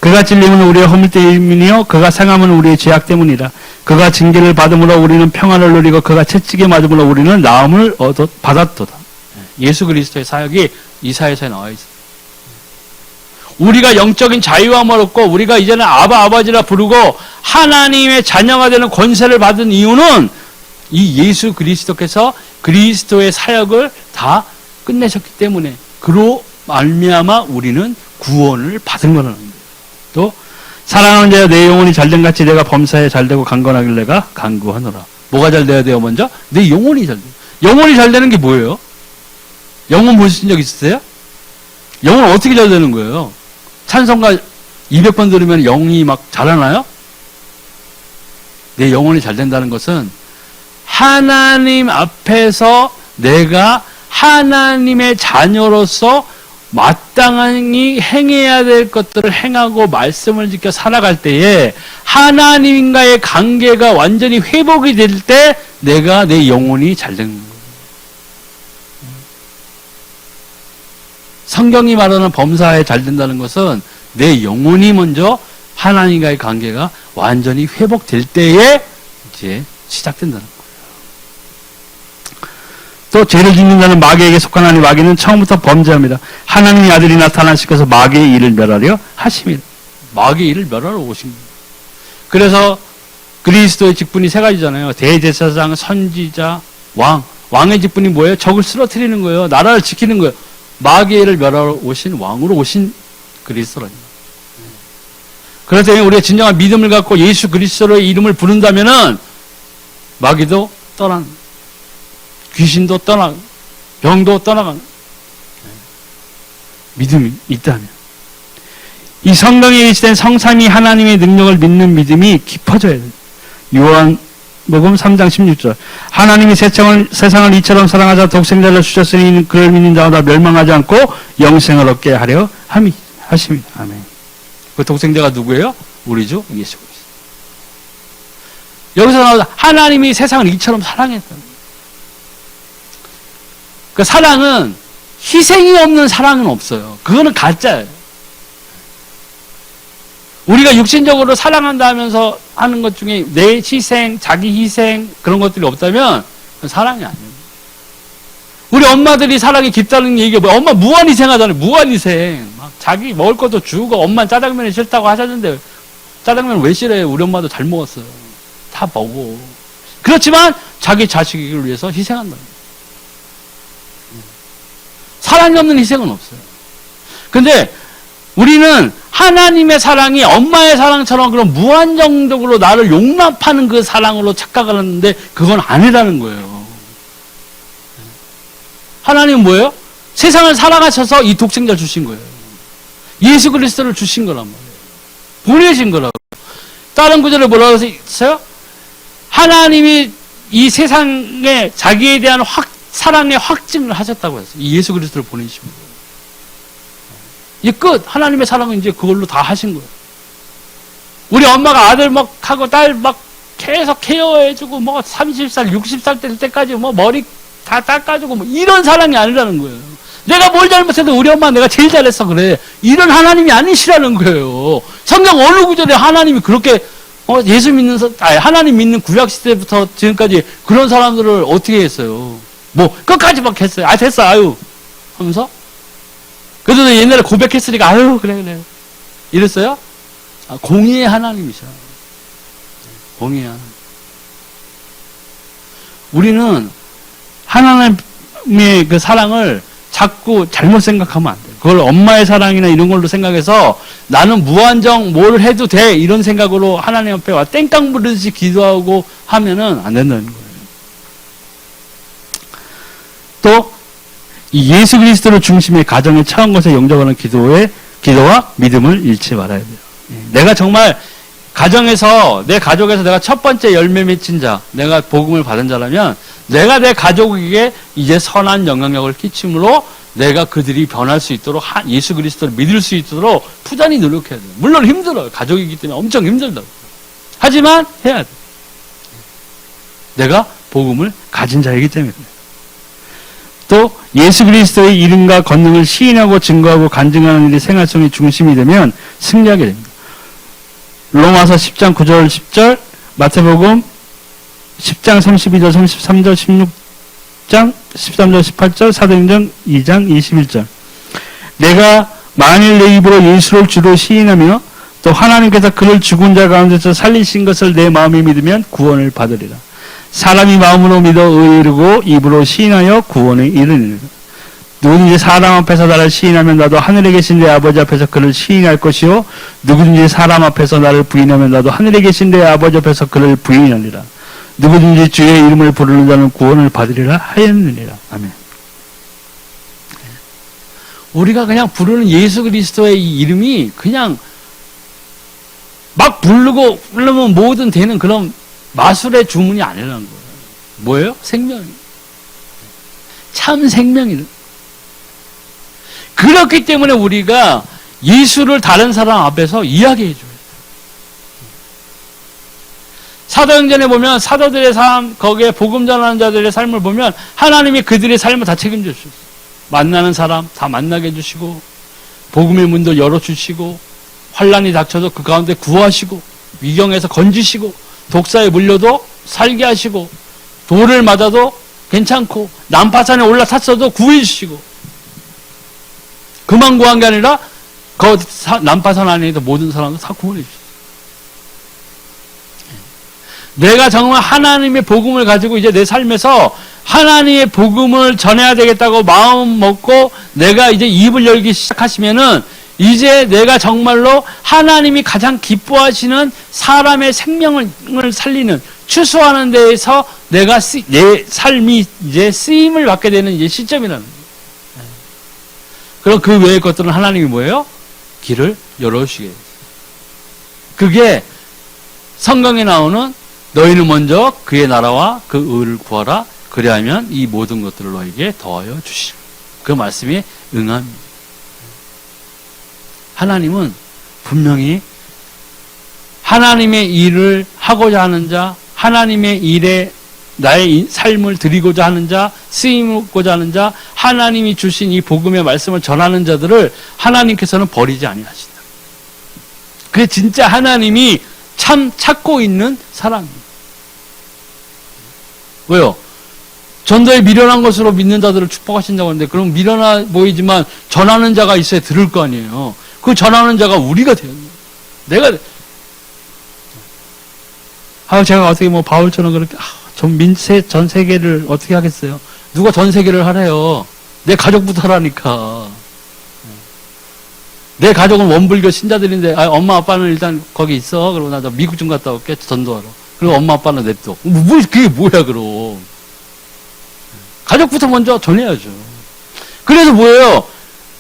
그가 찔림은 우리의 허물 때문이요 그가 상함은 우리의 죄악 때문이라. 그가 징계를 받음으로 우리는 평안을 누리고 그가 채찍에 맞음으로 우리는 나음을 받았도다. 예수 그리스도의 사역이 이사야서에 나와 있어요. 우리가 영적인 자유함을 얻고 우리가 이제는 아버지라 부르고 하나님의 자녀가 되는 권세를 받은 이유는 이 예수 그리스도께서 그리스도의 사역을 다 끝내셨기 때문에 그로 말미암아 우리는 구원을 받은 거라는 거예요. 또 사랑하는 자여 내 영혼이 잘된 같이 내가 범사에 잘되고 강건하길 내가 간구하노라. 뭐가 잘 돼야 돼요? 먼저 내 영혼이 잘 돼. 영혼이 잘 되는 게 뭐예요? 영혼 보신 적 있으세요? 영혼 어떻게 잘 되는 거예요? 찬송가 200번 들으면 영이 막 자라나요? 내 영혼이 잘 된다는 것은 하나님 앞에서 내가 하나님의 자녀로서 마땅히 행해야 될 것들을 행하고 말씀을 지켜 살아갈 때에 하나님과의 관계가 완전히 회복이 될 때 내가 내 영혼이 잘 되는 거예요. 성경이 말하는 범사에 잘 된다는 것은 내 영혼이 먼저 하나님과의 관계가 완전히 회복될 때에 이제 시작된다는 거예요. 또 죄를 짓는 자는 마귀에게 속하나니 마귀는 처음부터 범죄합니다. 하나님의 아들이 나타나시켜서 마귀의 일을 멸하려 하심이라. 마귀의 일을 멸하러 오신 거예요. 그래서 그리스도의 직분이 3가지잖아요. 대제사장, 선지자, 왕. 왕의 직분이 뭐예요? 적을 쓰러뜨리는 거예요. 나라를 지키는 거예요. 마귀의 일을 멸하러 오신 왕으로 오신 그리스도라니. 그래서 우리가 진정한 믿음을 갖고 예수 그리스도의 이름을 부른다면은 마귀도 떠난, 귀신도 떠나고 병도 떠나가는 믿음이 있다면 이 성경에 게시된 성삼위 하나님의 능력을 믿는 믿음이 깊어져야 돼요. 요한복음 3장 16절 하나님이 세상을 이처럼 사랑하사 독생자를 주셨으니 그를 믿는 자마다 멸망하지 않고 영생을 얻게 하려 하십니다. 아멘. 그 독생자가 누구예요? 우리 주 예수 그리스도. 여기서 나오는 하나님이 세상을 이처럼 사랑했다. 그 사랑은 희생이 없는 사랑은 없어요. 그거는 가짜예요. 우리가 육신적으로 사랑한다 하면서 하는 것 중에 내 희생, 자기 희생 그런 것들이 없다면 그건 사랑이 아니에요. 우리 엄마들이 사랑이 깊다는 얘기가 뭐야? 엄마 무한희생하잖아요. 무한희생. 막 자기 먹을 것도 주고 엄마는 짜장면이 싫다고 하셨는데 짜장면 왜 싫어해요? 우리 엄마도 잘 먹었어요. 다 먹어. 그렇지만 자기 자식을 위해서 희생한다. 사랑이 없는 희생은 없어요. 근데 우리는 하나님의 사랑이 엄마의 사랑처럼 그런 무한정적으로 나를 용납하는 그 사랑으로 착각을 하는데 그건 아니라는 거예요. 하나님은 뭐예요? 세상을 사랑하셔서 이 독생자를 주신 거예요. 예수 그리스도를 주신 거란 말이에요. 보내신 거라고. 다른 구절에 뭐라고 했어요? 하나님이 이 세상에 자기에 대한 사랑의 확증을 하셨다고 했어요. 이 예수 그리스도를 보내신 거예요. 이 끝. 하나님의 사랑은 이제 그걸로 다 하신 거예요. 우리 엄마가 아들 막 하고 딸 막 계속 케어해주고 뭐 30살, 60살 될 때까지 뭐 머리 다 닦아주고 뭐 이런 사랑이 아니라는 거예요. 내가 뭘 잘못해도 우리 엄마 내가 제일 잘했어 그래. 이런 하나님이 아니시라는 거예요. 성경 어느 구절에 하나님이 그렇게 예수 믿는 하나님 믿는 구약 시대부터 지금까지 그런 사람들을 어떻게 했어요? 뭐 끝까지 막 했어요. 됐어 아유 하면서 그래도 옛날에 고백했으니까 아유 그래 이랬어요? 공의의 하나님이셔. 공의의 하나님. 우리는 하나님의 그 사랑을 자꾸 잘못 생각하면 안 돼요. 그걸 엄마의 사랑이나 이런 걸로 생각해서 나는 무한정 뭘 해도 돼 이런 생각으로 하나님 앞에 와 땡깡 부르듯이 기도하고 하면은 안 된다는 거예요. 또 이 예수 그리스도를 중심의 가정의 차원 것에 영접하는 기도와 믿음을 잃지 말아야 돼요. 내가 정말 가정에서 내 가족에서 내가 첫 번째 열매 맺힌 자, 내가 복음을 받은 자라면 내가 내 가족에게 이제 선한 영향력을 끼침으로 내가 그들이 변할 수 있도록 예수 그리스도를 믿을 수 있도록 부단히 노력해야 돼요. 물론 힘들어요. 가족이기 때문에 엄청 힘들다고. 하지만 해야 돼. 내가 복음을 가진 자이기 때문에. 또 예수 그리스도의 이름과 권능을 시인하고 증거하고 간증하는 일이 생활 속의 중심이 되면 승리하게 됩니다. 로마서 10장 9절 10절, 마태복음 10장 32절 33절 16장 13절 18절, 사도행전 2장 21절. 내가 만일 내 입으로 예수를 주로 시인하며 또 하나님께서 그를 죽은 자 가운데서 살리신 것을 내 마음에 믿으면 구원을 받으리라. 사람이 마음으로 믿어 의에 이르고 입으로 시인하여 구원에 이르느니라. 누구든지 사람 앞에서 나를 시인하면 나도 하늘에 계신 내 아버지 앞에서 그를 시인할 것이요 누구든지 사람 앞에서 나를 부인하면 나도 하늘에 계신 내 아버지 앞에서 그를 부인하리라. 누구든지 주의 이름을 부르는 자는 구원을 받으리라 하였느니라. 아멘. 우리가 그냥 부르는 예수 그리스도의 이 이름이 그냥 막 부르면 뭐든 되는 그런 마술의 주문이 아니라는 거예요. 뭐예요? 생명이에요. 참 생명이에요. 그렇기 때문에 우리가 예수를 다른 사람 앞에서 이야기해 줘야 돼요. 사도행전에 보면 사도들의 삶, 거기에 복음 전하는 자들의 삶을 보면 하나님이 그들의 삶을 다 책임져 주셨어요. 만나는 사람 다 만나게 해주시고 복음의 문도 열어주시고 환난이 닥쳐도 그 가운데 구하시고 위경에서 건지시고 독사에 물려도 살게 하시고 돌을 맞아도 괜찮고 난파산에 올라탔어도 구해주시고 그만 구한 게 아니라 그 난파산 안에 있는 모든 사람도 다 구원해 주셨어요. 내가 정말 하나님의 복음을 가지고 이제 내 삶에서 하나님의 복음을 전해야 되겠다고 마음 먹고 내가 이제 입을 열기 시작하시면은 이제 내가 정말로 하나님이 가장 기뻐하시는 사람의 생명을 살리는 추수하는 데에서 내 삶이 이제 쓰임을 받게 되는 이제 시점이라는 거예요. 그럼 그 외의 것들은 하나님이 뭐예요? 길을 열어주시게 돼요. 그게 성경에 나오는 너희는 먼저 그의 나라와 그 의를 구하라. 그리하면 이 모든 것들을 너에게 더하여 주시리라. 그 말씀이 응합니다. 하나님은 분명히 하나님의 일을 하고자 하는 자, 하나님의 일에 나의 삶을 드리고자 하는 자, 쓰임고자 하는 자, 하나님이 주신 이 복음의 말씀을 전하는 자들을 하나님께서는 버리지 아니하신다. 그게 진짜 하나님이 참 찾고 있는 사람입니다. 왜요? 전도에 미련한 것으로 믿는 자들을 축복하신다고 하는데, 그럼 미련해 보이지만 전하는 자가 있어야 들을 거 아니에요. 그 전하는 자가 우리가 되는 거예요. 제가 어떻게 뭐 바울처럼 그렇게 전 세계를 어떻게 하겠어요? 누가 전 세계를 하래요? 내 가족부터 하라니까. 내 가족은 원불교 신자들인데, 엄마 아빠는 일단 거기 있어. 그러고 나 미국 좀 갔다 올게. 전도하러. 그리고 엄마 아빠는 냅둬. 그게 뭐야 그럼? 가족부터 먼저 전해야죠. 그래서 뭐예요?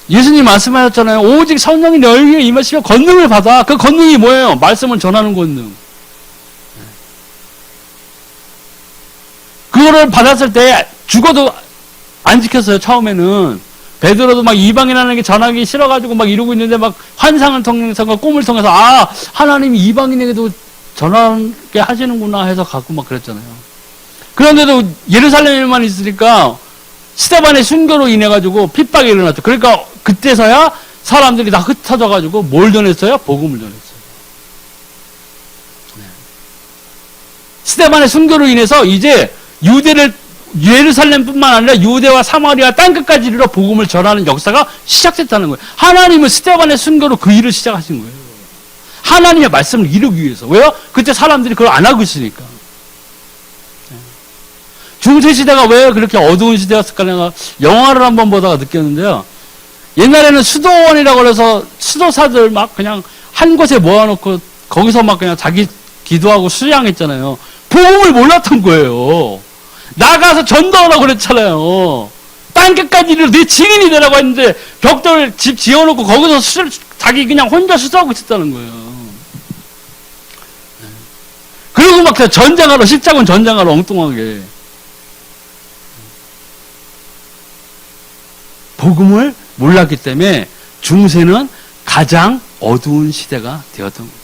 예수님 말씀하셨잖아요. 오직 성령이 너희에게 임하시면 권능을 받아. 그 권능이 뭐예요? 말씀을 전하는 권능. 그거를 받았을 때 죽어도 안 지켰어요. 처음에는 베드로도 막 이방인하는 게 전하기 싫어가지고 막 이러고 있는데 막 환상을 통해서 꿈을 통해서 하나님이 이방인에게도 전하게 하시는구나 해서 갖고 막 그랬잖아요. 그런데도 예루살렘에만 있으니까 스데반의 순교로 인해 가지고 핍박이 일어났죠. 그러니까 그때서야 사람들이 다 흩어져 가지고 뭘 전했어요? 복음을 전했어요. 스데반의 순교로 인해서 이제 예루살렘뿐만 아니라 유대와 사마리아 땅끝까지 이르러 복음을 전하는 역사가 시작됐다는 거예요. 하나님은 스데반의 순교로 그 일을 시작하신 거예요. 하나님의 말씀을 이루기 위해서. 왜요? 그때 사람들이 그걸 안 하고 있으니까. 중세시대가 왜 그렇게 어두운 시대였을까 내가 영화를 한번 보다가 느꼈는데요. 옛날에는 수도원이라고 해서 수도사들 막 그냥 한 곳에 모아놓고 거기서 막 그냥 자기 기도하고 수양했잖아요. 복음을 몰랐던 거예요. 나가서 전도하라고 그랬잖아요. 땅끝까지 내 증인이 되라고 했는데 벽돌 집 지어놓고 거기서 자기 그냥 혼자 수도하고 있었다는 거예요. 그리고 막 전쟁하러 십자군 전쟁하러 엉뚱하게. 복음을 몰랐기 때문에 중세는 가장 어두운 시대가 되었던 거예요.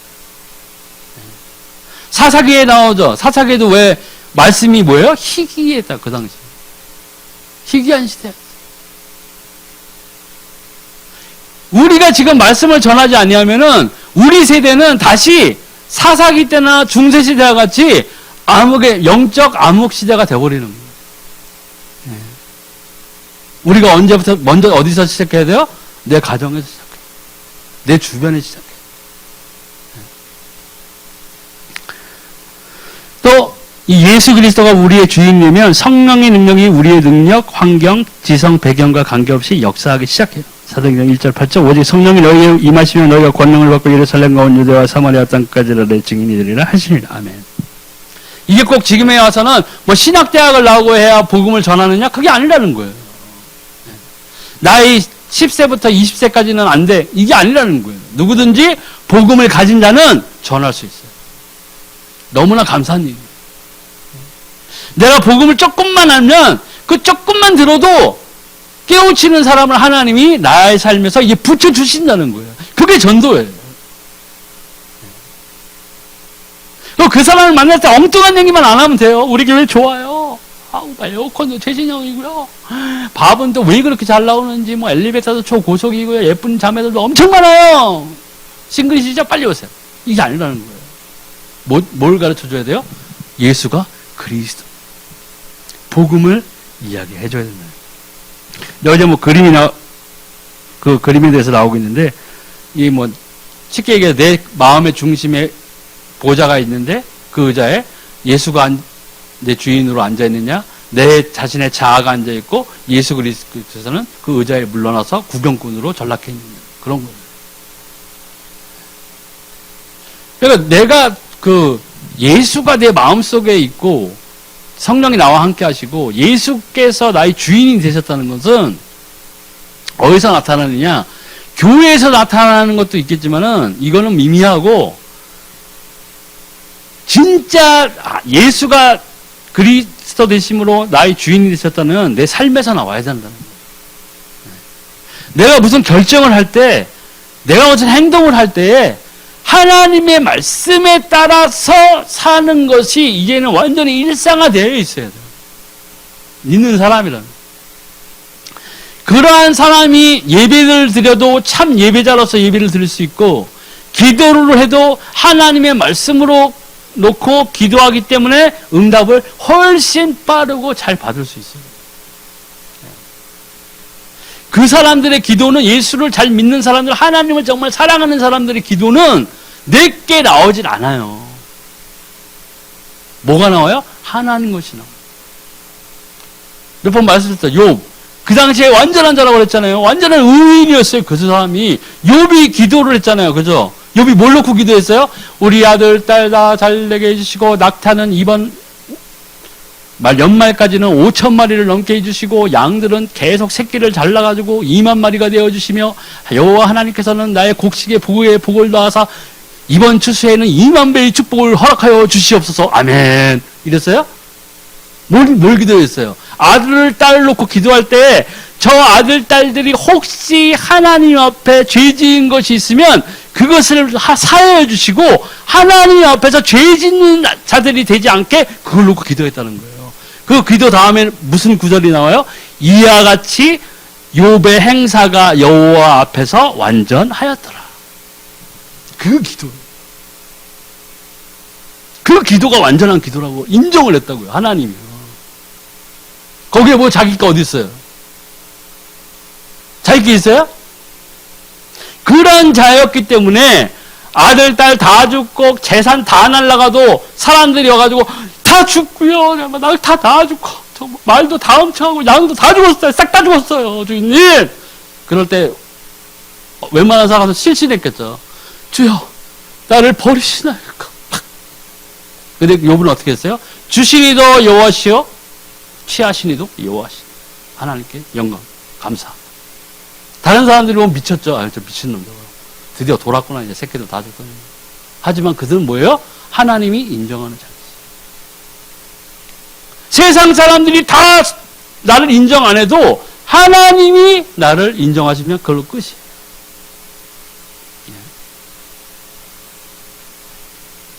사사기에 나오죠. 사사기에도 왜 말씀이 뭐예요? 희귀했다. 그 당시. 희귀한 시대. 우리가 지금 말씀을 전하지 아니하면은 우리 세대는 다시 사사기 때나 중세 시대와 같이 영적 암흑 시대가 되어버리는 거예요. 우리가 언제부터 먼저 어디서 시작해야 돼요? 내 가정에서 시작해요. 내 주변에서 시작해요. 또 이 예수 그리스도가 우리의 주인이면 성령의 능력이 우리의 능력, 환경, 지성, 배경과 관계없이 역사하기 시작해요. 사도행전 1절 8절 오직 성령이 너희에 임하시면 너희가 권능을 받고 예루살렘과 온 유대와 사마리아 땅까지 내 증인이 되리라 하시니라. 아멘. 이게 꼭 지금에 와서는 뭐 신학대학을 나오고 해야 복음을 전하느냐? 그게 아니라는 거예요. 나이 10세부터 20세까지는 안 돼. 이게 아니라는 거예요. 누구든지 복음을 가진 자는 전할 수 있어요. 너무나 감사한 일이에요. 내가 복음을 조금만 알면 그 조금만 들어도 깨우치는 사람을 하나님이 나의 삶에서 이게 붙여주신다는 거예요. 그게 전도예요. 그 사람을 만날 때 엉뚱한 얘기만 안 하면 돼요. 우리 교회 좋아요. 에어컨도 최신형이고요. 밥은 또 왜 그렇게 잘 나오는지, 뭐 엘리베이터도 초고속이고요. 예쁜 자매들도 엄청 많아요. 싱글이시죠? 빨리 오세요. 이게 아니라는 거예요. 뭘 가르쳐 줘야 돼요? 예수가 그리스도. 복음을 이야기해 줘야 된다. 여기 뭐 그 그림에 대해서 나오고 있는데, 쉽게 얘기해서 내 마음의 중심에 보좌가 있는데, 그 의자에 예수가 내 주인으로 앉아있느냐, 내 자신의 자아가 앉아있고, 예수 그리스도께서는 그 의자에 물러나서 구경꾼으로 전락해 있는 그런 거예요. 그러니까 내가 예수가 내 마음속에 있고 성령이 나와 함께 하시고 예수께서 나의 주인이 되셨다는 것은 어디서 나타나느냐? 교회에서 나타나는 것도 있겠지만은 이거는 미미하고 진짜 예수가 그리스도 되심으로 나의 주인이 되셨다는 내 삶에서 나와야 된다는 거예요. 내가 무슨 결정을 할 때, 내가 무슨 행동을 할 때에 하나님의 말씀에 따라서 사는 것이 이제는 완전히 일상화되어 있어야 돼요. 믿는 사람이라는. 그러한 사람이 예배를 드려도 참 예배자로서 예배를 드릴 수 있고, 기도를 해도 하나님의 말씀으로 놓고 기도하기 때문에 응답을 훨씬 빠르고 잘 받을 수 있어요. 그 사람들의 기도는, 예수를 잘 믿는 사람들, 하나님을 정말 사랑하는 사람들의 기도는 내게 나오질 않아요. 뭐가 나와요? 하나님 것이 나와요. 몇 번 말씀드렸죠. 욥. 그 당시에 완전한 자라고 그랬잖아요. 완전한 의인이었어요. 그 사람이. 욥이 기도를 했잖아요. 그죠? 욥이 뭘 놓고 기도했어요? 우리 아들, 딸 다 잘 되게 해주시고, 낙타는 이번 연말까지는 5,000마리를 넘게 해주시고, 양들은 계속 새끼를 잘 낳아가지고 2만 마리가 되어주시며, 여호와 하나님께서는 나의 곡식의 부에 복을 더하사 이번 추수에는 2만 배의 축복을 허락하여 주시옵소서. 아멘. 이랬어요? 뭘 기도했어요? 아들, 딸 놓고 기도할 때 저 아들, 딸들이 혹시 하나님 앞에 죄 지은 것이 있으면 그것을 사하여 주시고 하나님 앞에서 죄 짓는 자들이 되지 않게 그걸 놓고 기도했다는 거예요. 그 기도 다음에 무슨 구절이 나와요? 이와 같이 욥의 행사가 여호와 앞에서 완전하였더라. 그 기도. 그 기도가 완전한 기도라고 인정을 했다고요. 하나님이요. 거기에 뭐 자기 거 어디 있어요? 자기 게 있어요? 그런 자였기 때문에 아들, 딸 다 죽고 재산 다 날라가도 사람들이 와가지고 다 죽고요. 다 죽고 말도 다 훔쳐가고 양도 다 죽었어요. 싹 다 죽었어요. 주인님. 그럴 때 웬만한 사람은 실신했겠죠. 주여 나를 버리시나이까. 근데 욥은 어떻게 했어요? 주시니도 여호와시요 취하시니도 여호와시니. 하나님께 영광 감사. 다른 사람들이 보면 미쳤죠. 아, 저 미친놈들. 드디어 돌았구나. 이제 새끼들 다 줬더니. 하지만 그들은 뭐예요? 하나님이 인정하는 자였어요. 세상 사람들이 다 나를 인정 안 해도 하나님이 나를 인정하시면 그걸로 끝이에요.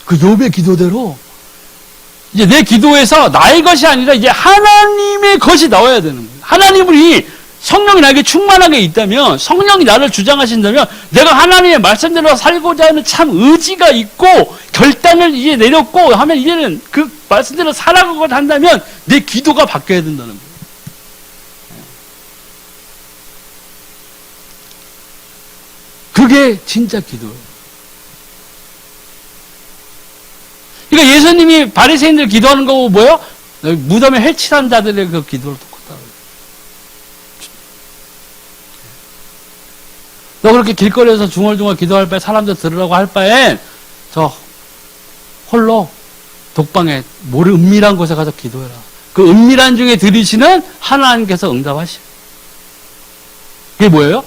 그 욥의 기도대로 이제 내 기도에서 나의 것이 아니라 이제 하나님의 것이 나와야 되는 거예요. 하나님이 성령이 나에게 충만하게 있다면, 성령이 나를 주장하신다면, 내가 하나님의 말씀대로 살고자 하는 참 의지가 있고, 결단을 이제 내렸고 하면, 이제는 그 말씀대로 살아가고자 한다면, 내 기도가 바뀌어야 된다는 거예요. 그게 진짜 기도예요. 그러니까 예수님이 바리새인들 기도하는 거고 뭐예요? 무덤에 해치한 자들의 그 기도를 똑같다. 너 그렇게 길거리에서 중얼중얼 기도할 바에 사람들 들으라고 할 바엔 저 홀로 독방에 모래 은밀한 곳에 가서 기도해라. 그 은밀한 중에 들으시는 하나님께서 응답하시오. 그게 뭐예요?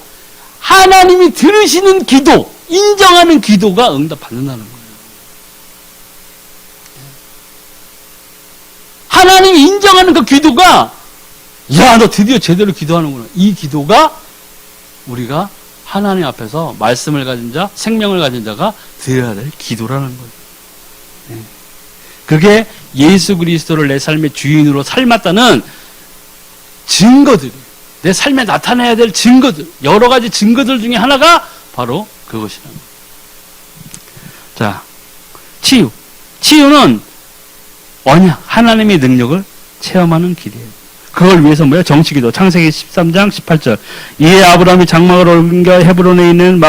하나님이 들으시는 기도, 인정하는 기도가 응답받는다는 거예요. 하나님이 인정하는 그 기도가, 야, 너 드디어 제대로 기도하는구나. 이 기도가 우리가 하나님 앞에서 말씀을 가진 자, 생명을 가진 자가 드려야 될 기도라는 거예요. 그게 예수 그리스도를 내 삶의 주인으로 삶았다는 증거들이, 내 삶에 나타내야 될 증거들, 여러 가지 증거들 중에 하나가 바로 그것이라는 거예요. 자, 치유. 치유는 언약, 하나님의 능력을 체험하는 길이에요. 그걸 위해서 뭐예요? 정치기도. 창세기 13장 18절. 이에 아브라함이 장막을 옮겨 헤브론에 있는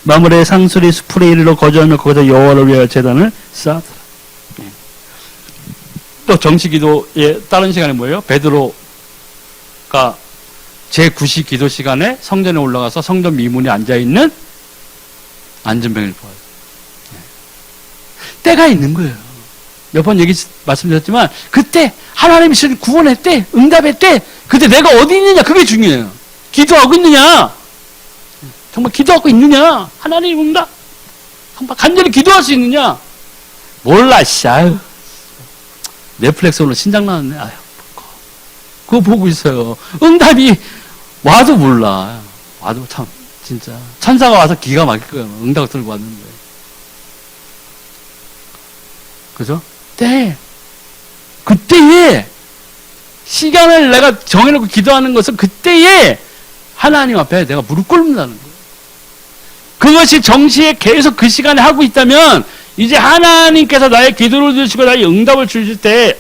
마므레 상수리 수풀에 이르러 거주하며 거기서 여호와를 위하여 제단을 쌓았더라. 또 정치기도의 다른 시간에 뭐예요? 베드로가 제9시 기도 시간에 성전에 올라가서 성전 미문에 앉아있는 안전병을 보아요. 때가 있는 거예요. 몇 번 말씀드렸지만, 그때 하나님이 주신 구원의 때, 응답의 때, 그때 내가 어디 있느냐, 그게 중요해요. 기도하고 있느냐? 정말 기도하고 있느냐? 하나님 응답? 정말 간절히 기도할 수 있느냐? 몰라, 씨, 아유. 넷플릭스 오늘 신작 나왔네. 아유, 그거 보고 있어요. 응답이 와도 몰라. 와도 참, 진짜. 천사가 와서 기가 막힐 거예요. 응답을 들고 왔는데. 그죠? 그때에, 시간을 내가 정해놓고 기도하는 것은 그때에 하나님 앞에 내가 무릎 꿇는다는 거예요. 그것이 정시에 계속 그 시간에 하고 있다면, 이제 하나님께서 나의 기도를 들으시고 나의 응답을 주실 때,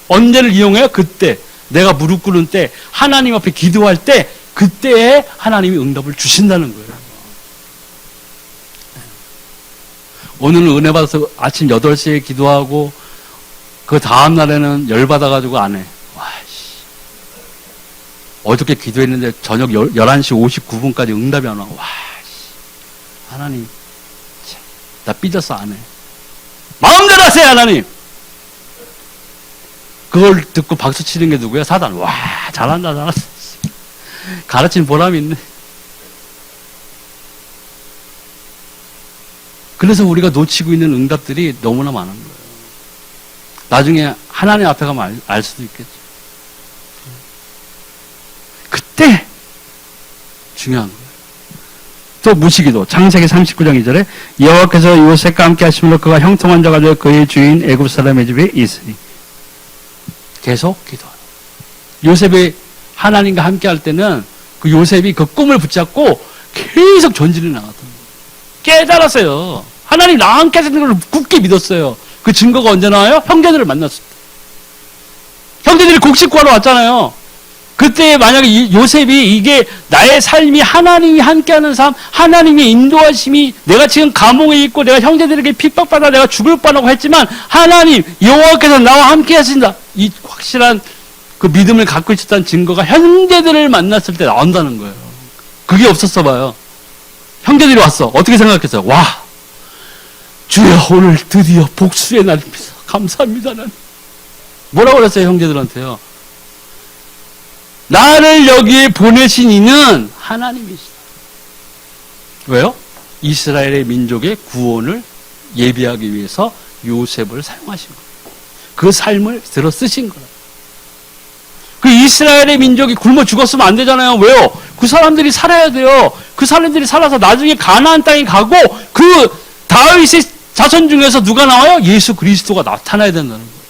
언제를 이용해요? 그때. 내가 무릎 꿇은 때, 하나님 앞에 기도할 때, 그때에 하나님이 응답을 주신다는 거예요. 오늘은 은혜 받아서 아침 8시에 기도하고, 그 다음날에는 열받아가지고 안 해. 와씨. 어저께 기도했는데 저녁 11시 59분까지 응답이 안 와. 와씨. 하나님. 나 삐졌어, 안 해. 마음대로 하세요, 하나님! 그걸 듣고 박수 치는 게 누구야? 사단. 와, 잘한다, 잘한다. 가르친 보람이 있네. 그래서 우리가 놓치고 있는 응답들이 너무나 많은 거예요. 나중에 하나님 앞에 가면 알 수도 있겠죠. 그때 중요한 거예요. 또 무시기도. 창세기 39장 2절에 여호와께서 요셉과 함께 하심으로 그가 형통한 자가 되어 그의 주인 애굽 사람의 집에 있으니. 계속 기도하는. 요셉이 하나님과 함께 할 때는 그 요셉이 그 꿈을 붙잡고 계속 전진해 나갔던 거예요. 깨달았어요. 하나님 나와 함께 하시는 걸 굳게 믿었어요. 그 증거가 언제 나와요? 형제들을 만났을 때. 형제들이 곡식 구하러 왔잖아요. 그때 만약에 요셉이 이게 나의 삶이 하나님이 함께하는 삶, 하나님의 인도하심이 내가 지금 감옥에 있고 내가 형제들에게 핍박받아 내가 죽을 뻔하고 했지만 하나님 여호와께서 나와 함께 하신다. 이 확실한 그 믿음을 갖고 있었다는 증거가 형제들을 만났을 때 나온다는 거예요. 그게 없었어 봐요. 형제들이 왔어. 어떻게 생각했어요? 와, 주여 오늘 드디어 복수의 날입니다. 감사합니다. 나는. 뭐라고 그랬어요 형제들한테요? 나를 여기에 보내신 이는 하나님이시다. 왜요? 이스라엘의 민족의 구원을 예비하기 위해서 요셉을 사용하신 거예요. 그 삶을 들어 쓰신 거예요. 그 이스라엘의 민족이 굶어 죽었으면 안 되잖아요. 왜요? 그 사람들이 살아야 돼요. 그 사람들이 살아서 나중에 가나안 땅에 가고 그 다윗의 자손 중에서 누가 나와요? 예수 그리스도가 나타나야 된다는 거예요.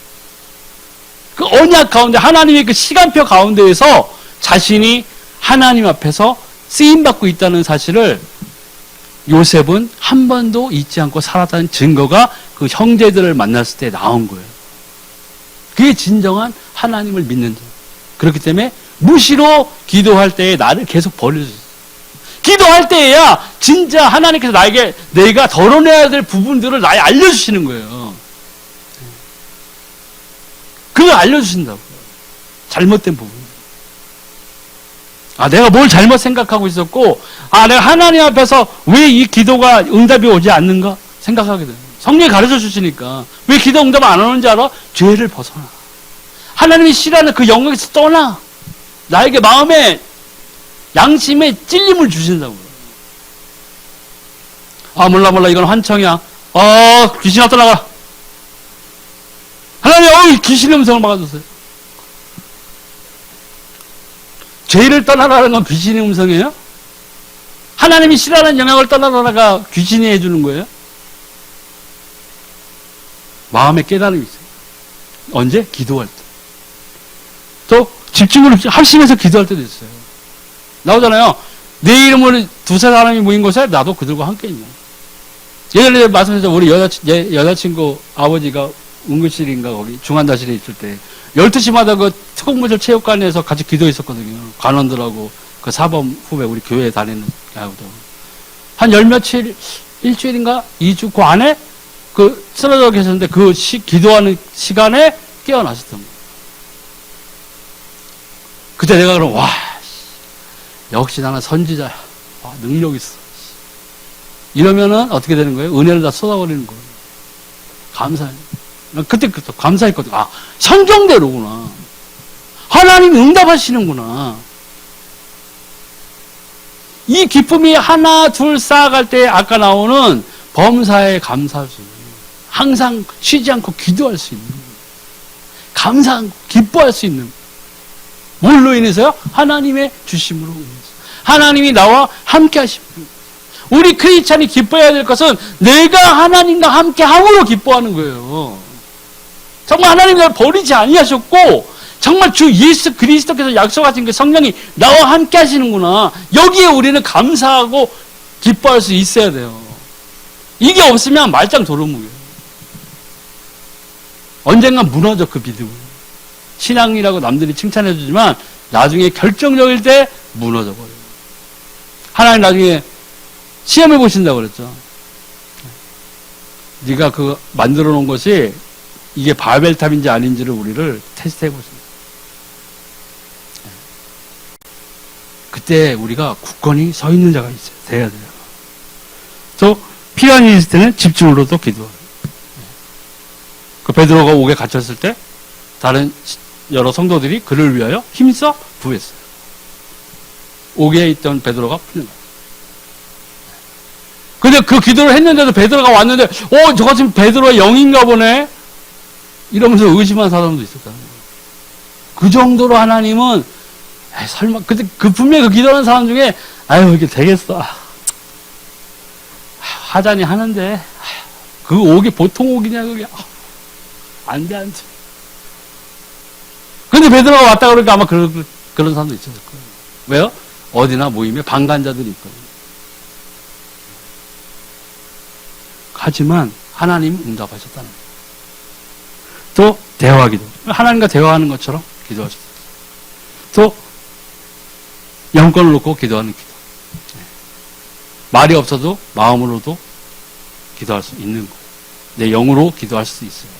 그 언약 가운데 하나님의 그 시간표 가운데에서 자신이 하나님 앞에서 쓰임받고 있다는 사실을 요셉은 한 번도 잊지 않고 살았다는 증거가 그 형제들을 만났을 때 나온 거예요. 그게 진정한 하나님을 믿는 자. 그렇기 때문에 무시로 기도할 때에 나를 계속 버려주세요. 기도할 때에야 진짜 하나님께서 나에게 내가 덜어내야 될 부분들을 나에 알려주시는 거예요. 그걸 알려주신다고요. 잘못된 부분. 아, 내가 뭘 잘못 생각하고 있었고, 아, 내가 하나님 앞에서 왜 이 기도가 응답이 오지 않는가 생각하게 돼요. 성령이 가르쳐 주시니까. 왜 기도 응답 안 오는지 알아? 죄를 벗어나. 하나님이 싫어하는 그 영역에서 떠나. 나에게 마음에, 양심에 찔림을 주신다고요. 아, 몰라, 이건 환청이야. 귀신아 떠나가. 하나님, 귀신의 음성을 막아주세요. 죄를 떠나라는 건 귀신의 음성이에요? 하나님이 싫어하는 영역을 떠나라가 귀신이 해주는 거예요? 마음의 깨달음이 있어요. 언제? 기도할 때. 또 집중을 합심해서 기도할 때도 있어요. 나오잖아요. 내 이름으로 두세 사람이 모인 곳에 나도 그들과 함께 있냐. 예전에 말씀드렸죠. 우리 여자친구 아버지가 응급실인가 거기 중환자실에 있을 때 12시마다 그 특공무술 체육관에서 같이 기도했었거든요. 관원들하고 그 사범 후배 우리 교회에 다니는 아이들. 한 열 며칠, 일주일인가 2주 그 안에 그 쓰러져 계셨는데 그 기도하는 시간에 깨어나셨던 거예요. 그때 내가 그럼 와 역시 나는 선지자야. 능력 있어. 이러면은 어떻게 되는 거예요? 은혜를 다 쏟아버리는 거예요. 감사해. 그때부터 감사했거든. 아, 성경대로구나. 하나님이 응답하시는구나. 이 기쁨이 하나, 둘 쌓아갈 때 아까 나오는 범사에 감사할 수 있는, 항상 쉬지 않고 기도할 수 있는, 감사하고 기뻐할 수 있는, 뭘로 인해서요? 하나님의 주심으로 인해서. 하나님이 나와 함께 하십니다. 우리 크리스찬이 기뻐해야 될 것은 내가 하나님과 함께 함으로 기뻐하는 거예요. 정말 하나님이 나를 버리지 아니하셨고 정말 주 예수 그리스도께서 약속하신 그 성령이 나와 함께 하시는구나. 여기에 우리는 감사하고 기뻐할 수 있어야 돼요. 이게 없으면 말짱 도루묵이에요. 언젠간 무너져 그 믿음은. 신앙이라고 남들이 칭찬해 주지만 나중에 결정적일 때 무너져 버려요. 하나님 나중에 시험해 보신다고 그랬죠. 네가 그 만들어 놓은 것이 이게 바벨탑인지 아닌지를 우리를 테스트해 보십니다. 그때 우리가 굳건히 서 있는 자가 있어요. 돼야 돼요. 또 필요한 일이 있을 때는 집중으로도 기도해요. 그 베드로가 옥에 갇혔을 때 다른 여러 성도들이 그를 위하여 힘써 구했어요. 옥에 있던 베드로가 풀린 거예요. 근데 그 기도를 했는데도 베드로가 왔는데 저거 지금 베드로의 영인가 보네 이러면서 의심한 사람도 있었다는 거예요. 그 정도로 하나님은 설마 근데 분명히 그 기도하는 사람 중에 이게 되겠어 하자니 하는데 그 옥이 보통 옥이냐 그게 안돼 근데 베드로가 왔다 그러니까 아마 그런 사람도 있었을 거예요. 왜요? 어디나 모임에 방관자들이 있거든요. 하지만 하나님 응답하셨다는 거예요. 또 대화기도 하나님과 대화하는 것처럼 기도하셨어요. 또 영권을 놓고 기도하는 기도. 말이 없어도 마음으로도 기도할 수 있는 거예요. 내 영으로 기도할 수 있어요.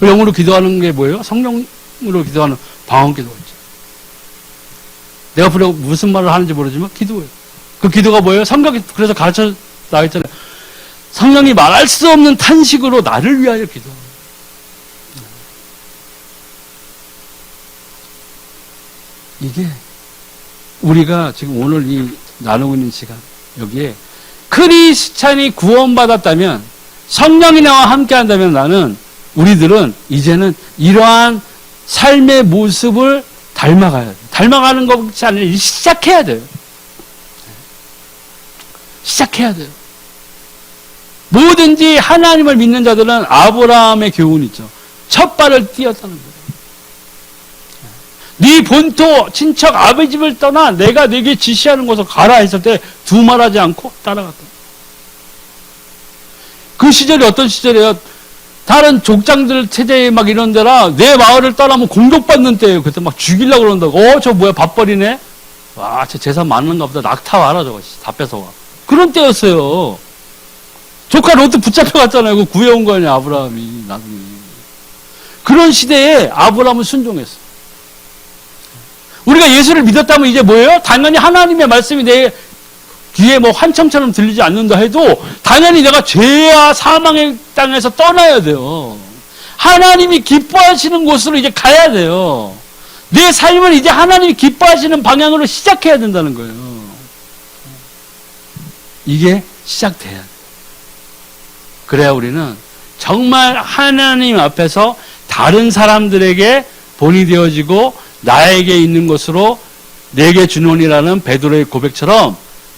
그 영으로 기도하는 게 뭐예요? 성령으로 기도하는 방언 기도가 있죠. 내가 무슨 말을 하는지 모르지만 기도해요. 그 기도가 뭐예요? 성경이 그래서 가르쳐 나있잖아요. 성령이 말할 수 없는 탄식으로 나를 위하여 기도합니다. 이게 우리가 지금 오늘 이 나누고 있는 시간 여기에 크리스찬이 구원받았다면 성령이 나와 함께 한다면 우리들은 이제는 이러한 삶의 모습을 닮아가야 돼요. 닮아가는 것이 아니라 시작해야 돼요. 시작해야 돼요. 뭐든지 하나님을 믿는 자들은 아브라함의 교훈이 있죠. 첫 발을 띄었다는 거예요. 네 본토 친척 아버지 집을 떠나 내가 네게 지시하는 곳으로 가라 했을 때 두말하지 않고 따라갔다. 그 시절이 어떤 시절이에요? 다른 족장들 체제에 막 이런 데라 내 마을을 떠나면 공격받는 때예요. 그때 막 죽이려고 그런다고. 저 뭐야 밥벌이네? 와, 저 재산 많은가 보다. 낙타 와라 저거. 다 뺏어와. 그런 때였어요. 조카 롯도 붙잡혀갔잖아요. 그거 구해온 거 아니야 아브라함이 나중에. 그런 시대에 아브라함은 순종했어. 우리가 예수를 믿었다면 이제 뭐예요? 당연히 하나님의 말씀이 내 귀에 뭐 환청처럼 들리지 않는다 해도 당연히 내가 죄와 사망의 땅에서 떠나야 돼요. 하나님이 기뻐하시는 곳으로 이제 가야 돼요. 내 삶을 이제 하나님이 기뻐하시는 방향으로 시작해야 된다는 거예요. 이게 시작돼야 돼요. 그래야 우리는 정말 하나님 앞에서 다른 사람들에게 본이 되어지고 나에게 있는 것으로 내게 주노니라는 베드로의 고백처럼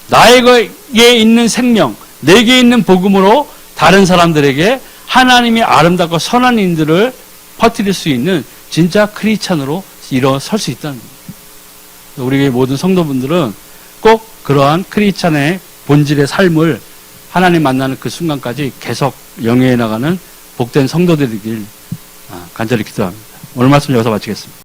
나에게 있는 생명, 내게 있는 복음으로 다른 사람들에게 하나님의 아름답고 선한 인들을 퍼뜨릴 수 있는 진짜 크리스찬으로 일어설 수 있다는 거예요. 우리 모든 성도분들은 꼭 그러한 크리스찬의 본질의 삶을 하나님 만나는 그 순간까지 계속 영위해 나가는 복된 성도들이길 간절히 기도합니다. 오늘 말씀 여기서 마치겠습니다.